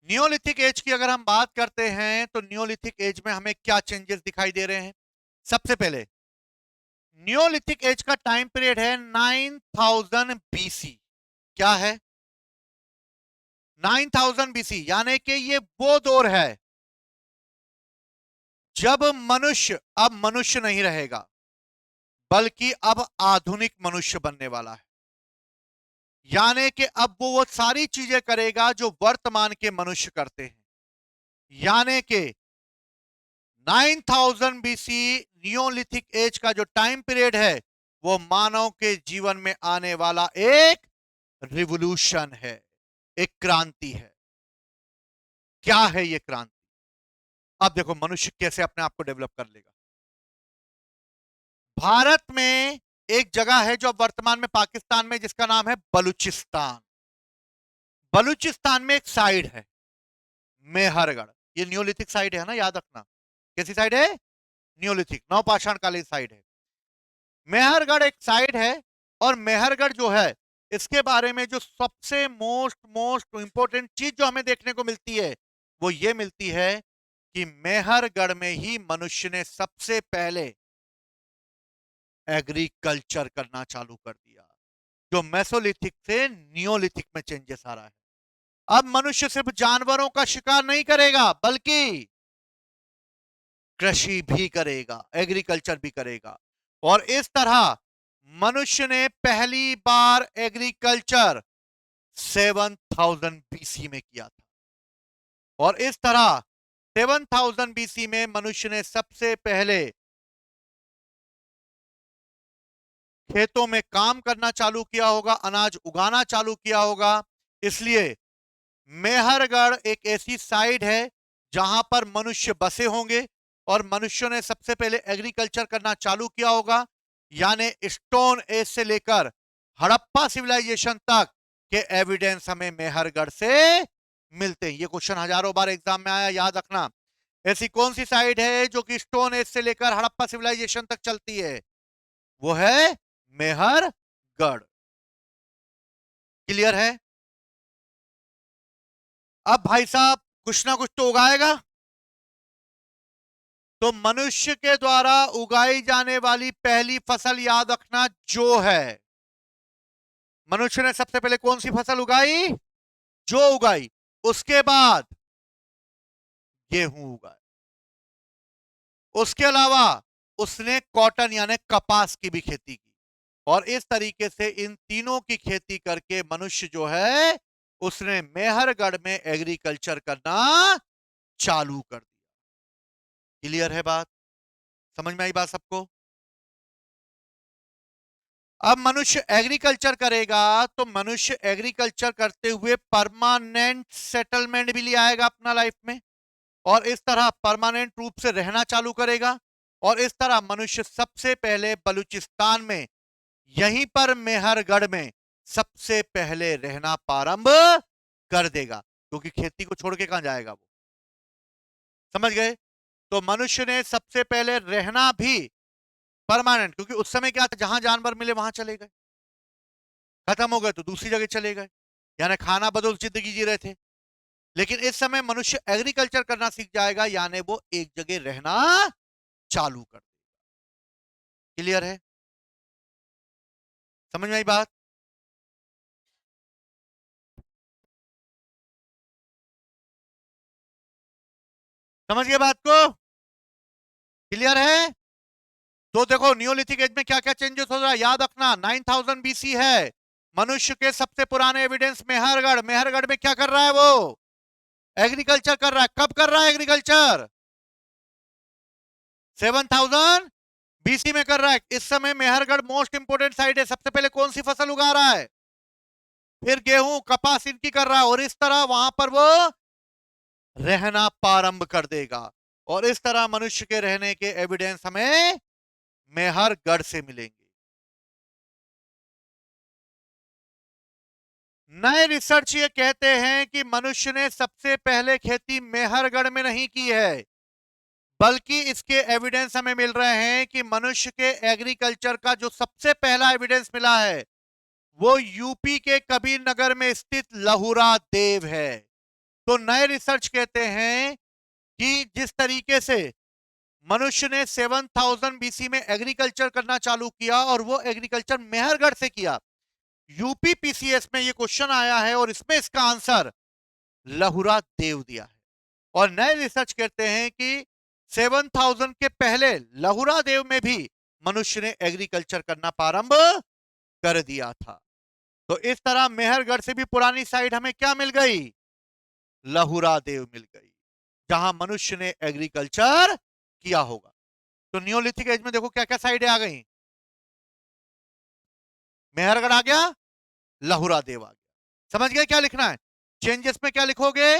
नियोलिथिक एज की अगर हम बात करते हैं तो नियोलिथिक एज में हमें क्या चेंजेस दिखाई दे रहे हैं। सबसे पहले नियोलिथिक एज का टाइम पीरियड है 9000 बीसी। क्या है? 9000 बीसी, यानी कि ये वो दौर है जब मनुष्य अब मनुष्य नहीं रहेगा, बल्कि अब आधुनिक मनुष्य बनने वाला है। यानी कि अब वो सारी चीजें करेगा जो वर्तमान के मनुष्य करते हैं। यानी कि 9000 बीसी नियोलिथिक एज का जो टाइम पीरियड है वो मानव के जीवन में आने वाला एक रिवॉल्यूशन है, एक क्रांति है। क्या है ये क्रांति? अब देखो मनुष्य कैसे अपने आप को डेवलप कर लेगा। भारत में एक जगह है जो वर्तमान में पाकिस्तान में, जिसका नाम है बलूचिस्तान। बलूचिस्तान में एक साइड है मेहरगढ़। ये न्यूलिथिक साइड है ना, याद रखना। कैसी साइड है? न्यूलिथिक, नवपाषाण कालीन साइड है। मेहरगढ़ एक साइड है। और मेहरगढ़ जो है, इसके बारे में जो सबसे मोस्ट मोस्ट इंपॉर्टेंट चीज जो हमें देखने को मिलती है वो ये मिलती है कि मेहरगढ़ में ही मनुष्य ने सबसे पहले एग्रीकल्चर करना चालू कर दिया, जो मेसोलिथिक से नियोलिथिक में चेंजेस आ रहा है। अब मनुष्य सिर्फ जानवरों का शिकार नहीं करेगा, बल्कि कृषि भी करेगा, एग्रीकल्चर भी करेगा। और इस तरह मनुष्य ने पहली बार एग्रीकल्चर 7000 बीसी में किया था। और इस तरह 7000 बीसी में मनुष्य ने सबसे पहले खेतों में काम करना चालू किया होगा, अनाज उगाना चालू किया होगा। इसलिए मेहरगढ़ एक ऐसी साइड है जहां पर मनुष्य बसे होंगे और मनुष्यों ने सबसे पहले एग्रीकल्चर करना चालू किया होगा। यानी स्टोन एज से लेकर हड़प्पा सिविलाइजेशन तक के एविडेंस हमें मेहरगढ़ से मिलते हैं। ये क्वेश्चन हजारों बार एग्जाम में आया, याद रखना। ऐसी कौन सी साइड है जो कि स्टोन एज से लेकर हड़प्पा सिविलाइजेशन तक चलती है? वो है मेहरगढ़। क्लियर है? अब भाई साहब कुछ ना कुछ तो उगाएगा। तो मनुष्य के द्वारा उगाई जाने वाली पहली फसल याद रखना जो है। मनुष्य ने सबसे पहले कौन सी फसल उगाई? जो उगाई। उसके बाद गेहूं उगाए। उसके अलावा उसने कॉटन यानी कपास की भी खेती की। और इस तरीके से इन तीनों की खेती करके मनुष्य जो है उसने मेहरगढ़ में एग्रीकल्चर करना चालू कर दिया। क्लियर है बात? समझ में आई बात सबको? अब मनुष्य एग्रीकल्चर करेगा तो मनुष्य एग्रीकल्चर करते हुए परमानेंट सेटलमेंट भी ले आएगा अपना लाइफ में, और इस तरह परमानेंट रूप से रहना चालू करेगा। और इस तरह मनुष्य सबसे पहले बलूचिस्तान में, यहीं पर मेहरगढ़ में सबसे पहले रहना प्रारंभ कर देगा, क्योंकि खेती को छोड़ के कहां जाएगा वो। समझ गए? तो मनुष्य ने सबसे पहले रहना भी परमानेंट, क्योंकि उस समय क्या था, जहां जानवर मिले वहां चले गए, खत्म हो गए तो दूसरी जगह चले गए, यानी खाना बदल जिंदगी जी रहे थे। लेकिन इस समय मनुष्य एग्रीकल्चर करना सीख जाएगा, यानी वो एक जगह रहना चालू कर देगा। क्लियर है? समझ में आई बात? समझ गए बात को? क्लियर है? तो देखो नियोलिथिक एज में क्या क्या चेंजेस हो रहा है, याद रखना। 9000 बीसी है, मनुष्य के सबसे पुराने एविडेंस मेहरगढ़। मेहरगढ़ में क्या कर रहा है वो? एग्रीकल्चर कर रहा है। कब कर रहा है एग्रीकल्चर? 7000 बीसी में कर रहा है। इस समय मेहरगढ़ मोस्ट इंपोर्टेंट साइड है। सबसे पहले कौन सी फसल उगा रहा है? फिर गेहूं कपास इनकी कर रहा है, और इस तरह वहां पर वो रहना प्रारंभ कर देगा। और इस तरह मनुष्य के रहने के एविडेंस हमें मेहरगढ़ से मिलेंगे। नए रिसर्च ये कहते हैं कि मनुष्य ने सबसे पहले खेती मेहरगढ़ में नहीं की है, बल्कि इसके एविडेंस हमें मिल रहे हैं कि मनुष्य के एग्रीकल्चर का जो सबसे पहला एविडेंस मिला है वो यूपी के कबीर नगर में स्थित लहुरा देव है। तो नए रिसर्च कहते हैं कि जिस तरीके से मनुष्य ने 7000 बीसी में एग्रीकल्चर करना चालू किया और वो एग्रीकल्चर मेहरगढ़ से किया, यूपी पीसीएस में ये क्वेश्चन आया है और इसमें इसका आंसर लहुरा देव दिया है। और नए रिसर्च कहते हैं कि 7000 के पहले लहुरा देव में भी मनुष्य ने एग्रीकल्चर करना प्रारंभ कर दिया था। तो इस तरह मेहरगढ़ से भी पुरानी साइड हमें क्या मिल गई? लहुरा देव मिल गई, जहां मनुष्य ने एग्रीकल्चर किया होगा। तो नियोलिथिक एज में देखो क्या क्या साइडें आ गई, मेहरगढ़ आ गया, लहुरा देव आ गया। समझ गए क्या लिखना है? चेंजेस में क्या लिखोगे?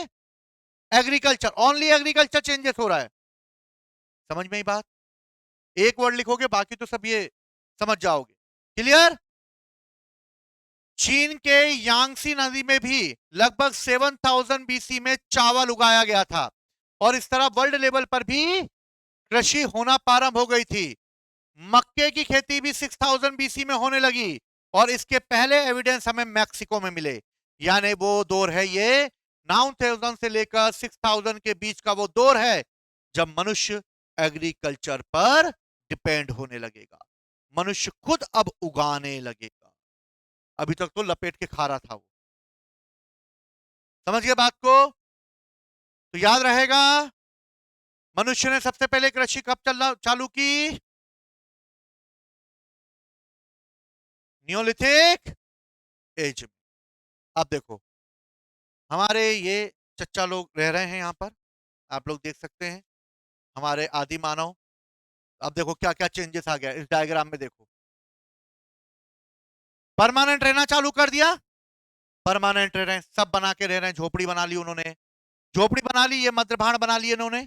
एग्रीकल्चर, ओनली एग्रीकल्चर चेंजेस हो रहा है। समझ में ही बात? एक वर्ड लिखोगे, बाकी तो सब ये समझ जाओगे। क्लियर? चीन के यांगसी नदी में भी लगभग 7000 बीसी में चावल उगाया गया था और इस तरह वर्ल्ड लेवल पर भी कृषि होना प्रारंभ हो गई थी। मक्के की खेती भी 6000 बीसी में होने लगी और इसके पहले एविडेंस हमें मैक्सिको में मिले। यानी वो दौर है ये 9000 से लेकर 6000 के बीच का वो दौर है जब मनुष्य एग्रीकल्चर पर डिपेंड होने लगेगा, मनुष्य खुद अब उगाने लगेगा। अभी तक तो लपेट के खा रहा था वो। समझ गए बात को? तो याद रहेगा, मनुष्य ने सबसे पहले कृषि कब चालू की? नियोलिथिक एज में। अब देखो हमारे ये चच्चा लोग रह रहे हैं यहां पर, आप लोग देख सकते हैं हमारे आदि मानव। अब देखो क्या क्या चेंजेस आ गया इस डायग्राम में। देखो परमानेंट रहना चालू कर दिया, परमानेंट रह रहे हैं, सब बना के रह रहे हैं, झोपड़ी बना ली उन्होंने, झोपड़ी बना ली, ये मध्यभाण बना ली इन्होंने।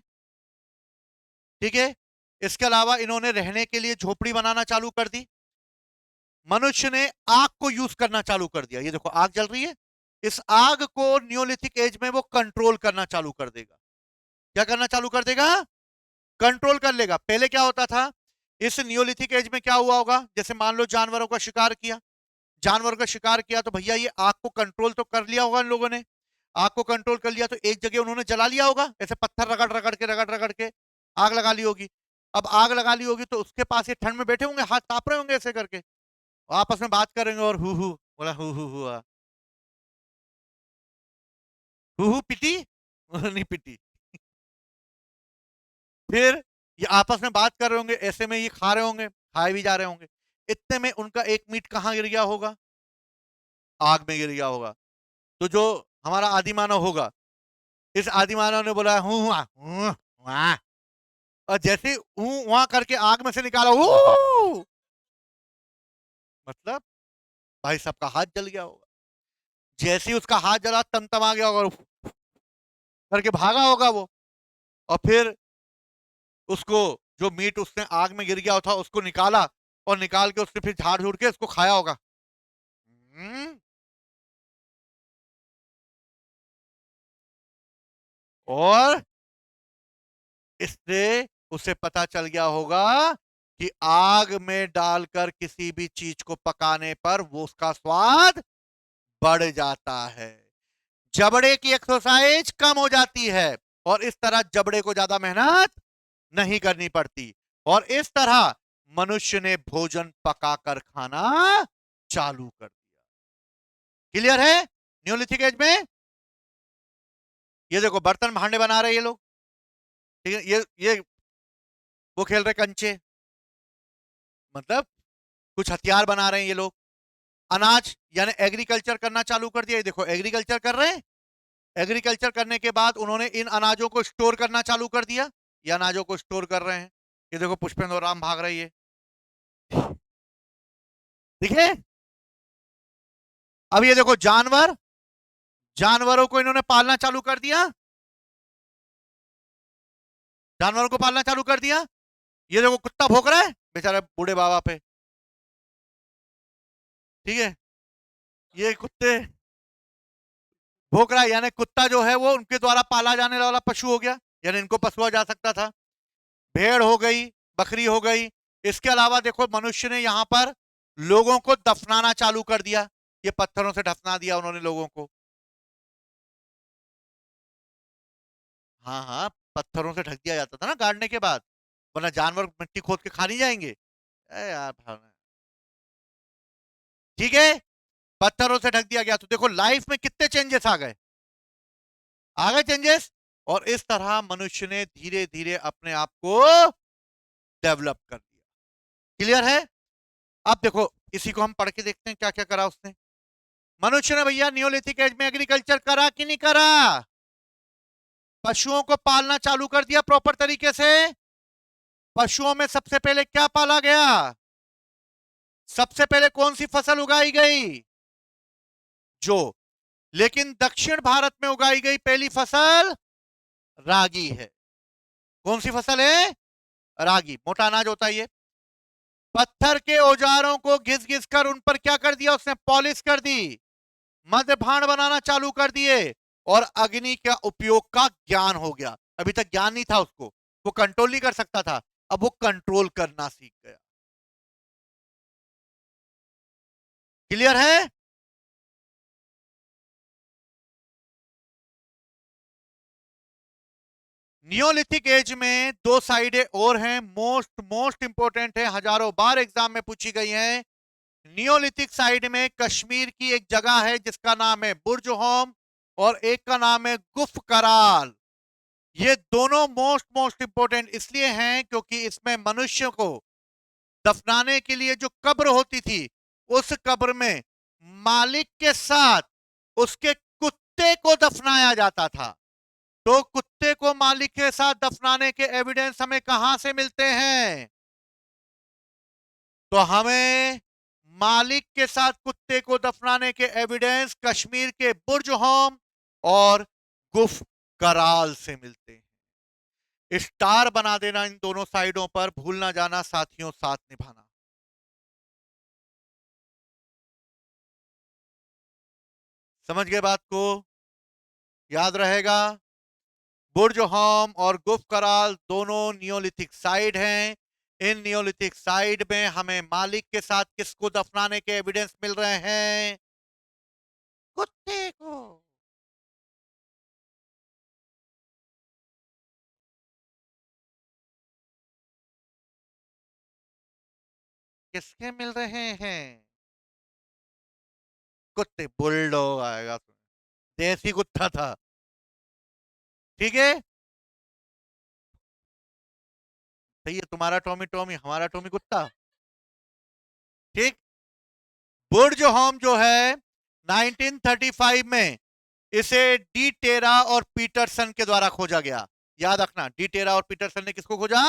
ठीक है, इसके अलावा इन्होंने रहने के लिए झोपड़ी बनाना चालू कर दी। मनुष्य ने आग को यूज करना चालू कर दिया, ये देखो आग जल रही है, इस आग को नियोलिथिक एज में वो कंट्रोल करना चालू कर देगा। क्या करना चालू कर देगा? कंट्रोल कर लेगा। पहले क्या होता था, इस नियोलिथिक एज में क्या हुआ होगा, जैसे मान लो जानवरों का शिकार किया, जानवरों का शिकार किया तो भैया ये आग को कंट्रोल तो कर लिया होगा इन लोगों ने, आग को कंट्रोल कर लिया तो एक जगह उन्होंने जला लिया होगा, ऐसे पत्थर रगड़ रगड़ के आग लगा ली होगी। अब आग लगा ली होगी तो उसके पास ये ठंड में बैठे होंगे, हाथ कांप रहे होंगे ऐसे करके, आपस में बात करेंगे और हु बोला हु हुआ, हु पिटी नहीं पिटी। फिर ये आपस में बात कर रहे होंगे, ऐसे में ये खा रहे होंगे, खाए भी जा रहे होंगे, इतने में उनका एक मीट कहाँ गिर गया होगा? आग में गिर गया होगा। तो जो हमारा आदि मानव होगा, इस आदि मानव ने बोला हूँ वहां, और जैसे हूँ वहां करके आग में से निकाला मतलब भाई सबका हाथ जल गया होगा। जैसे ही उसका हाथ जला तमतमा गया होगा और करके भागा होगा वो, और फिर उसको जो मीट उसने आग में गिर गया था उसको निकाला और निकाल के उसने फिर झाड़ झूड़ के उसको खाया होगा। हम्म, और इससे उसे पता चल गया होगा कि आग में डालकर किसी भी चीज को पकाने पर वो उसका स्वाद बढ़ जाता है, जबड़े की एक्सरसाइज कम हो जाती है और इस तरह जबड़े को ज्यादा मेहनत नहीं करनी पड़ती, और इस तरह मनुष्य ने भोजन पकाकर खाना चालू कर दिया। क्लियर है? न्यूलिथिक एज में ये देखो बर्तन भांडे बना रहे हैं ये लोग, ठीक है, ये वो खेल रहे कंचे, मतलब कुछ हथियार बना रहे हैं ये लोग। अनाज यानी एग्रीकल्चर करना चालू कर दिया, ये देखो एग्रीकल्चर कर रहे हैं, एग्रीकल्चर करने के बाद उन्होंने इन अनाजों को स्टोर करना चालू कर दिया, ये अनाजों को स्टोर कर रहे हैं। ये देखो पुष्पेंद्र राम भाग रही है, देखिए। अब ये देखो जानवर, जानवरों को इन्होंने पालना चालू कर दिया, जानवरों को पालना चालू कर दिया। ये देखो कुत्ता भौंक रहा है बेचारे बूढ़े बाबा पे, ठीक है, ये कुत्ते भोंक रहा है, यानी कुत्ता जो है वो उनके द्वारा पाला जाने वाला पशु हो गया, यानी इनको पशुआ जा सकता था। भेड़ हो गई, बकरी हो गई। इसके अलावा देखो मनुष्य ने यहां पर लोगों को दफनाना चालू कर दिया, ये पत्थरों से दफना दिया उन्होंने लोगों को। हाँ हाँ, पत्थरों से ढक दिया जाता था ना गाड़ने के बाद, वरना जानवर मिट्टी खोद के खा नहीं जाएंगे। यार ठीक है, पत्थरों से ढक दिया गया। तो देखो लाइफ में कितने चेंजेस आ गए चेंजेस। और इस तरह मनुष्य ने धीरे धीरे अपने आप को डेवलप कर दिया। क्लियर है। अब देखो इसी को हम पढ़ के देखते हैं क्या क्या करा उसने। मनुष्य ने भैया नियोलिथिक एज में एग्रीकल्चर करा कि नहीं करा? पशुओं को पालना चालू कर दिया प्रॉपर तरीके से। पशुओं में सबसे पहले क्या पाला गया? सबसे पहले कौन सी फसल उगाई गई? जो। लेकिन दक्षिण भारत में उगाई गई पहली फसल रागी है। कौन सी फसल है? रागी, मोटा अनाज होता है ये। पत्थर के औजारों को घिस घिस कर उन पर क्या कर दिया उसने? पॉलिश कर दी, मध्य भांड बनाना चालू कर दिए, और अग्नि का उपयोग का ज्ञान हो गया। अभी तक ज्ञान नहीं था उसको, वो कंट्रोल नहीं कर सकता था, अब वो कंट्रोल करना सीख गया। क्लियर है। नियोलिथिक एज में दो साइडें और हैं, मोस्ट मोस्ट इंपोर्टेंट है, हजारों बार एग्जाम में पूछी गई है। नियोलिथिक साइड में कश्मीर की एक जगह है जिसका नाम है बुर्ज होम, और एक का नाम है गुफ कराल। ये दोनों मोस्ट मोस्ट इंपोर्टेंट इसलिए हैं क्योंकि इसमें मनुष्य को दफनाने के लिए जो कब्र होती थी, उस कब्र में मालिक के साथ उसके कुत्ते को दफनाया जाता था। तो कुत्ते को मालिक के साथ दफनाने के एविडेंस हमें कहां से मिलते हैं? तो हमें मालिक के साथ कुत्ते को दफनाने के एविडेंस कश्मीर के बुर्ज होम और गुफ कराल से मिलते हैं। स्टार बना देना इन दोनों साइडों पर, भूल ना जाना साथियों, साथ निभाना। समझ गए बात को? याद रहेगा। बुर्ज होम और गुफ कराल दोनों नियोलिथिक साइड हैं। इन नियोलिथिक साइड में हमें मालिक के साथ किसको दफनाने के एविडेंस मिल रहे हैं? कुत्ते को। किसके मिल रहे हैं? कुत्ते, बुलडॉग आएगा, देसी कुत्ता था। ठीक है, सही है, तुम्हारा टॉमी टॉमी, हमारा टॉमी कुत्ता। ठीक। बुर्ज होम जो है 1935 में इसे डी टेरा और पीटरसन के द्वारा खोजा गया। याद रखना, डी टेरा और पीटरसन ने किसको खोजा?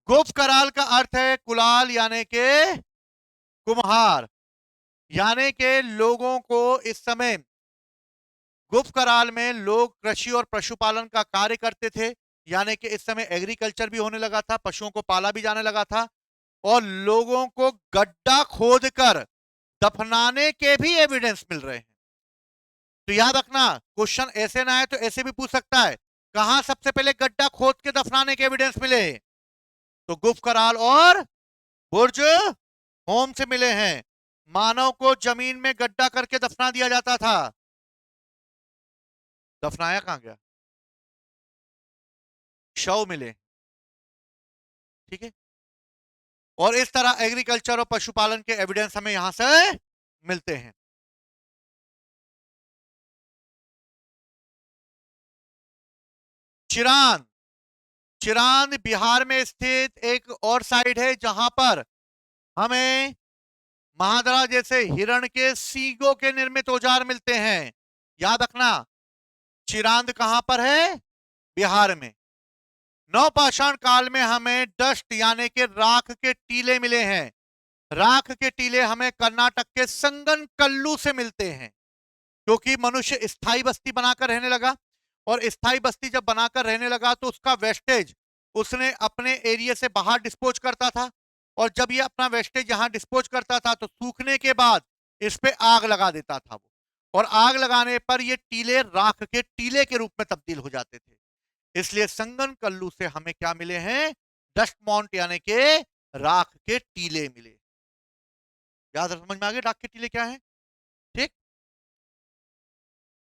गुप्त कराल का अर्थ है कुलाल, यानी के कुम्हार। यानी के लोगों को इस समय गुप्त कराल में लोग कृषि और पशुपालन का कार्य करते थे, यानी कि इस समय एग्रीकल्चर भी होने लगा था, पशुओं को पाला भी जाने लगा था, और लोगों को गड्ढा खोदकर दफनाने के भी एविडेंस मिल रहे हैं। तो याद रखना, क्वेश्चन ऐसे ना है तो ऐसे भी पूछ सकता है, कहां सबसे पहले गड्ढा खोद के दफनाने के एविडेंस मिले? तो गुप्त कराल और बुर्ज होम से मिले हैं। मानव को जमीन में गड्ढा करके दफना दिया जाता था। दफनाया कहां गया? शव मिले। ठीक है। और इस तरह एग्रीकल्चर और पशुपालन के एविडेंस हमें यहां से मिलते हैं। चिरांद। चिरांद बिहार में स्थित एक और साइट है जहां पर हमें महादरा जैसे हिरण के सींगों के निर्मित औजार मिलते हैं। याद रखना, चिरांद कहां पर है? बिहार में। नवपाषाण काल में हमें डस्ट यानी कि राख के टीले मिले हैं। राख के टीले हमें कर्नाटक के संगन कल्लू से मिलते हैं, क्योंकि मनुष्य स्थायी बस्ती बनाकर रहने लगा, और स्थायी बस्ती जब बनाकर रहने लगा तो उसका वेस्टेज उसने अपने एरिया से बाहर डिस्पोज करता था, और जब ये अपना वेस्टेज यहां डिस्पोज करता था तो सूखने के बाद इस पे आग लगा देता था वो, और आग लगाने पर ये टीले राख के टीले के रूप में तब्दील हो जाते थे। इसलिए संगन कल्लू से हमें क्या मिले हैं? डस्ट माउंट यानी के राख के टीले मिले। याद समझ में आ गए राख के टीले क्या है? ठीक।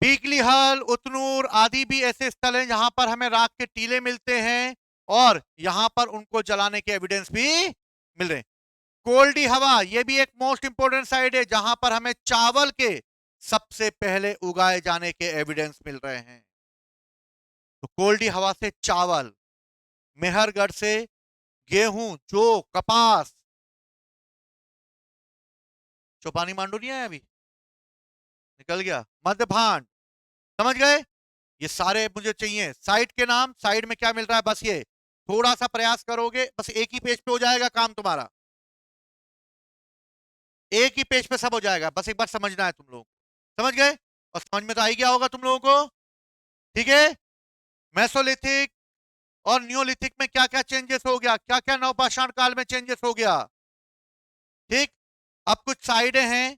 पीकलीहल, उतनूर आदि भी ऐसे स्थल हैं जहां पर हमें राख के टीले मिलते हैं और यहां पर उनको जलाने के एविडेंस भी मिल रहे हैं। कोल्डी हवा ये भी एक मोस्ट इंपोर्टेंट साइड है जहां पर हमें चावल के सबसे पहले उगाए जाने के एविडेंस मिल रहे हैं। तो कोल्डी हवा से चावल, मेहरगढ़ से गेहूं, जो कपास, चौपानी मांडू नहीं आया अभी, निकल गया, मध्य भांड, समझ गए? ये सारे मुझे चाहिए। साइट के नाम, साइड में क्या मिल रहा है, बस ये थोड़ा सा प्रयास करोगे बस एक ही पेज पे हो जाएगा काम तुम्हारा, एक ही पेज पे सब हो जाएगा, बस एक बार समझना है तुम लोग। समझ गए? और समझ में तो आ ही गया होगा तुम लोगों को। ठीक है। मेसोलिथिक और न्यूलिथिक में क्या क्या चेंजेस हो गया, क्या क्या नवपाषाण काल में चेंजेस हो गया। ठीक। अब कुछ साइडें हैं,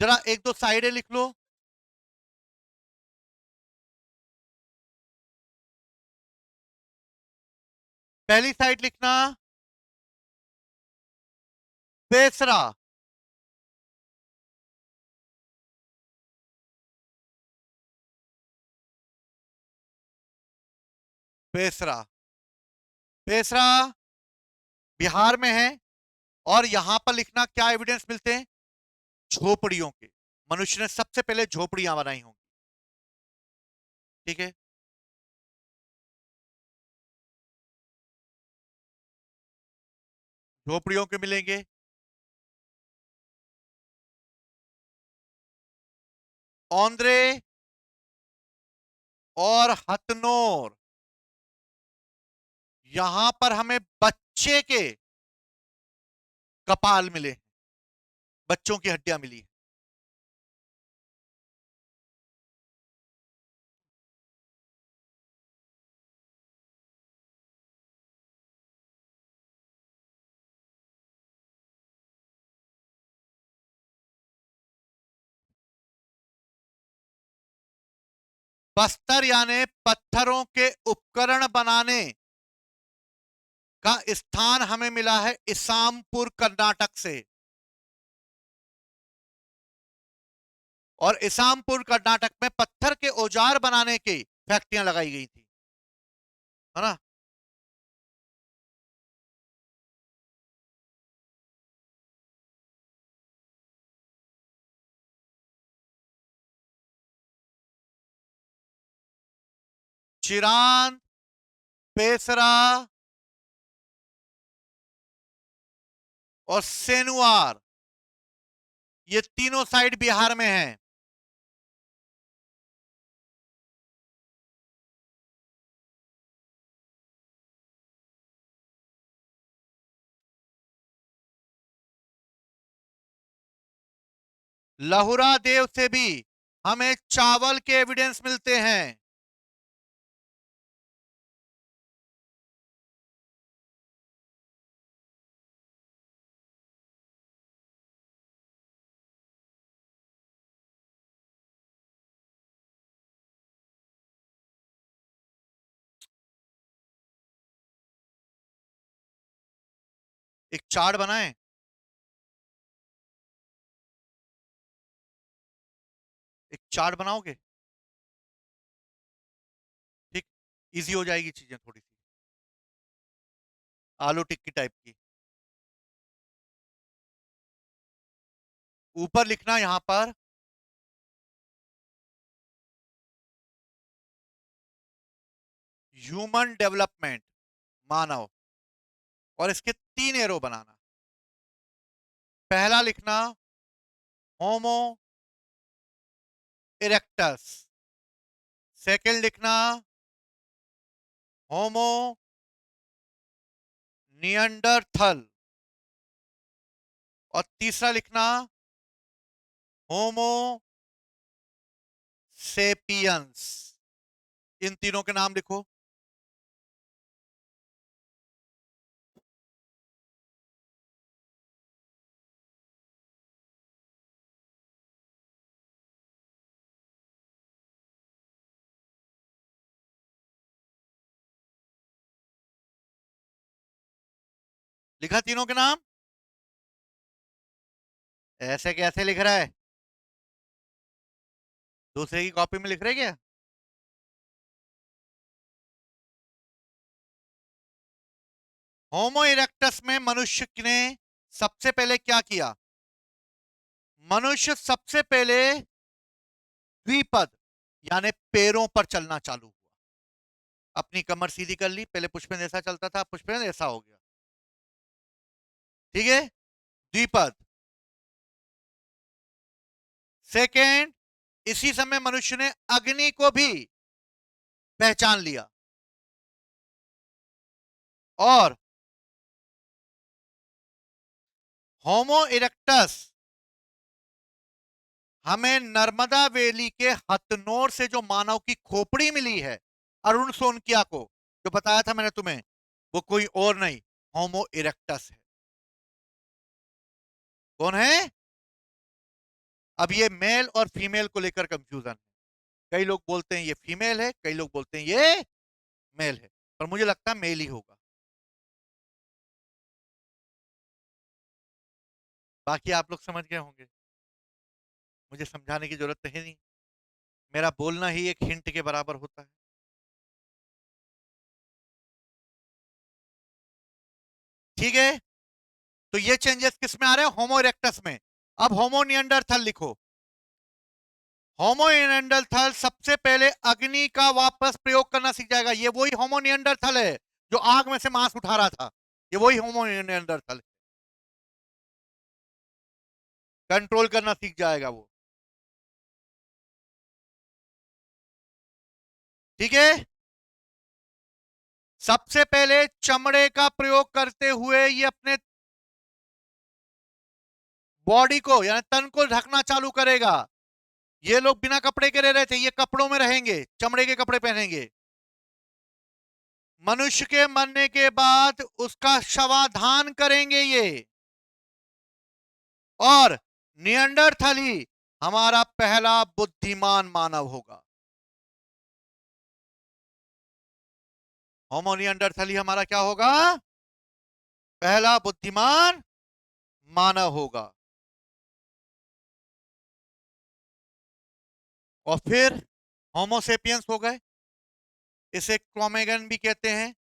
जरा एक दो साइडें लिख लो। पहली साइड लिखना बेसरा, बेसरा, बेसरा बिहार में है। और यहां पर लिखना क्या एविडेंस मिलते हैं, झोपड़ियों के। मनुष्य ने सबसे पहले झोपड़ियां बनाई होंगी। ठीक है। झोपड़ियों के मिलेंगे। औंद्रे और हथनोर, यहां पर हमें बच्चे के कपाल मिले, बच्चों की हड्डियां मिली। बस्तर यानी पत्थरों के उपकरण बनाने का स्थान हमें मिला है इसामपुर कर्नाटक से। और इसामपुर कर्नाटक में पत्थर के औजार बनाने की फैक्ट्रियां लगाई गई थी, है ना। चिरांद, पेसरा और सेनुआर, ये तीनों साइड बिहार में हैं। लहुरा देव से भी हमें चावल के एविडेंस मिलते हैं। एक चार्ट बनाएं, एक चार्ट बनाओगे, ठीक, इजी हो जाएगी चीजें थोड़ी सी, आलू टिक्की टाइप की। ऊपर लिखना यहां पर ह्यूमन डेवलपमेंट, मानव, और इसके तीन एरो बनाना। पहला लिखना होमो इरेक्टस, सेकंड लिखना होमो नियंडरथल, और तीसरा लिखना होमो सेपियंस। इन तीनों के नाम लिखो। लिखा तीनों के नाम? ऐसे कैसे लिख रहा है? दूसरे की कॉपी में लिख रहे क्या? होमो इरेक्टस में मनुष्य ने सबसे पहले क्या किया? मनुष्य सबसे पहले द्विपद यानी पैरों पर चलना चालू हुआ। अपनी कमर सीधी कर ली, पहले पुष्पेंद्र ऐसा चलता था, पुष्पेंद्र ऐसा हो गया, ठीक है, द्विपद। सेकेंड, इसी समय मनुष्य ने अग्नि को भी पहचान लिया और होमो इरेक्टस हमें नर्मदा वैली के हथनोर से जो मानव की खोपड़ी मिली है अरुण सोनकिया को, जो बताया था मैंने तुम्हें, वो कोई और नहीं, होमो इरेक्टस है। कौन है? अब ये मेल और फीमेल को लेकर कंफ्यूजन है। कई लोग बोलते हैं ये फीमेल है, कई लोग बोलते हैं ये मेल है, पर मुझे लगता है मेल ही होगा। बाकी आप लोग समझ गए होंगे, मुझे समझाने की जरूरत है नहीं, मेरा बोलना ही एक हिंट के बराबर होता है। ठीक है, तो ये चेंजेस किस में आ रहे हैं? होमो इरेक्टस में। अब होमो निएंडरथल लिखो। होमो निएंडरथल सबसे पहले अग्नि का वापस प्रयोग करना सीख जाएगा। ये वही होमो निएंडरथल है जो आग में से मांस उठा रहा था, ये वही होमो निएंडरथल। कंट्रोल करना सीख जाएगा वो, ठीक है। सबसे पहले चमड़े का प्रयोग करते हुए ये अपने बॉडी को यानी तन को ढकना चालू करेगा। ये लोग बिना कपड़े के रह रहे थे, ये कपड़ों में रहेंगे, चमड़े के कपड़े पहनेंगे। मनुष्य के मरने के बाद उसका शवाधान करेंगे ये, और निएंडरथल ही हमारा पहला बुद्धिमान मानव होगा। होमो निएंडरथल ही हमारा क्या होगा? पहला बुद्धिमान मानव होगा। और फिर होमोसेपियंस हो गए, इसे क्रोमेगन भी कहते हैं,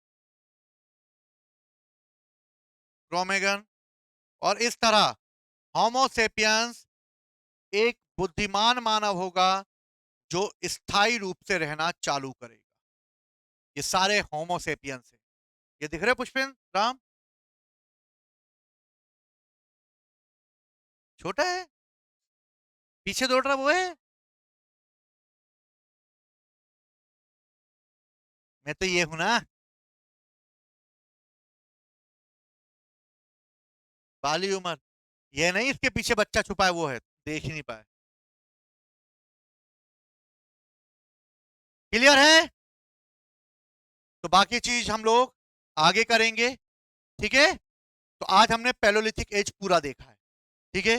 क्रोमेगन। और इस तरह होमोसेपियंस एक बुद्धिमान मानव होगा जो स्थायी रूप से रहना चालू करेगा। ये सारे होमोसेपियंस हैं। ये दिख रहे पुष्पेंद्र राम? छोटा है, पीछे दौड़ रहा वो है। मैं तो ये हूं ना, बाली उम्र। ये नहीं इसके पीछे बच्चा छुपा है, वो है, देख ही नहीं पाए। क्लियर है? तो बाकी चीज हम लोग आगे करेंगे, ठीक है। तो आज हमने पैलोलिथिक एज पूरा देखा है, ठीक है।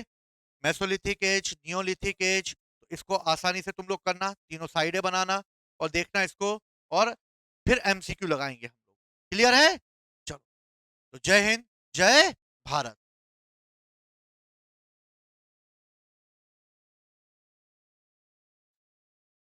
मेसोलिथिक एज, नियोलिथिक एज, तो इसको आसानी से तुम लोग करना, तीनों साइडें बनाना और देखना इसको, और फिर एमसीक्यू लगाएंगे हम लोग। क्लियर है? चलो, तो जय हिंद, जय भारत।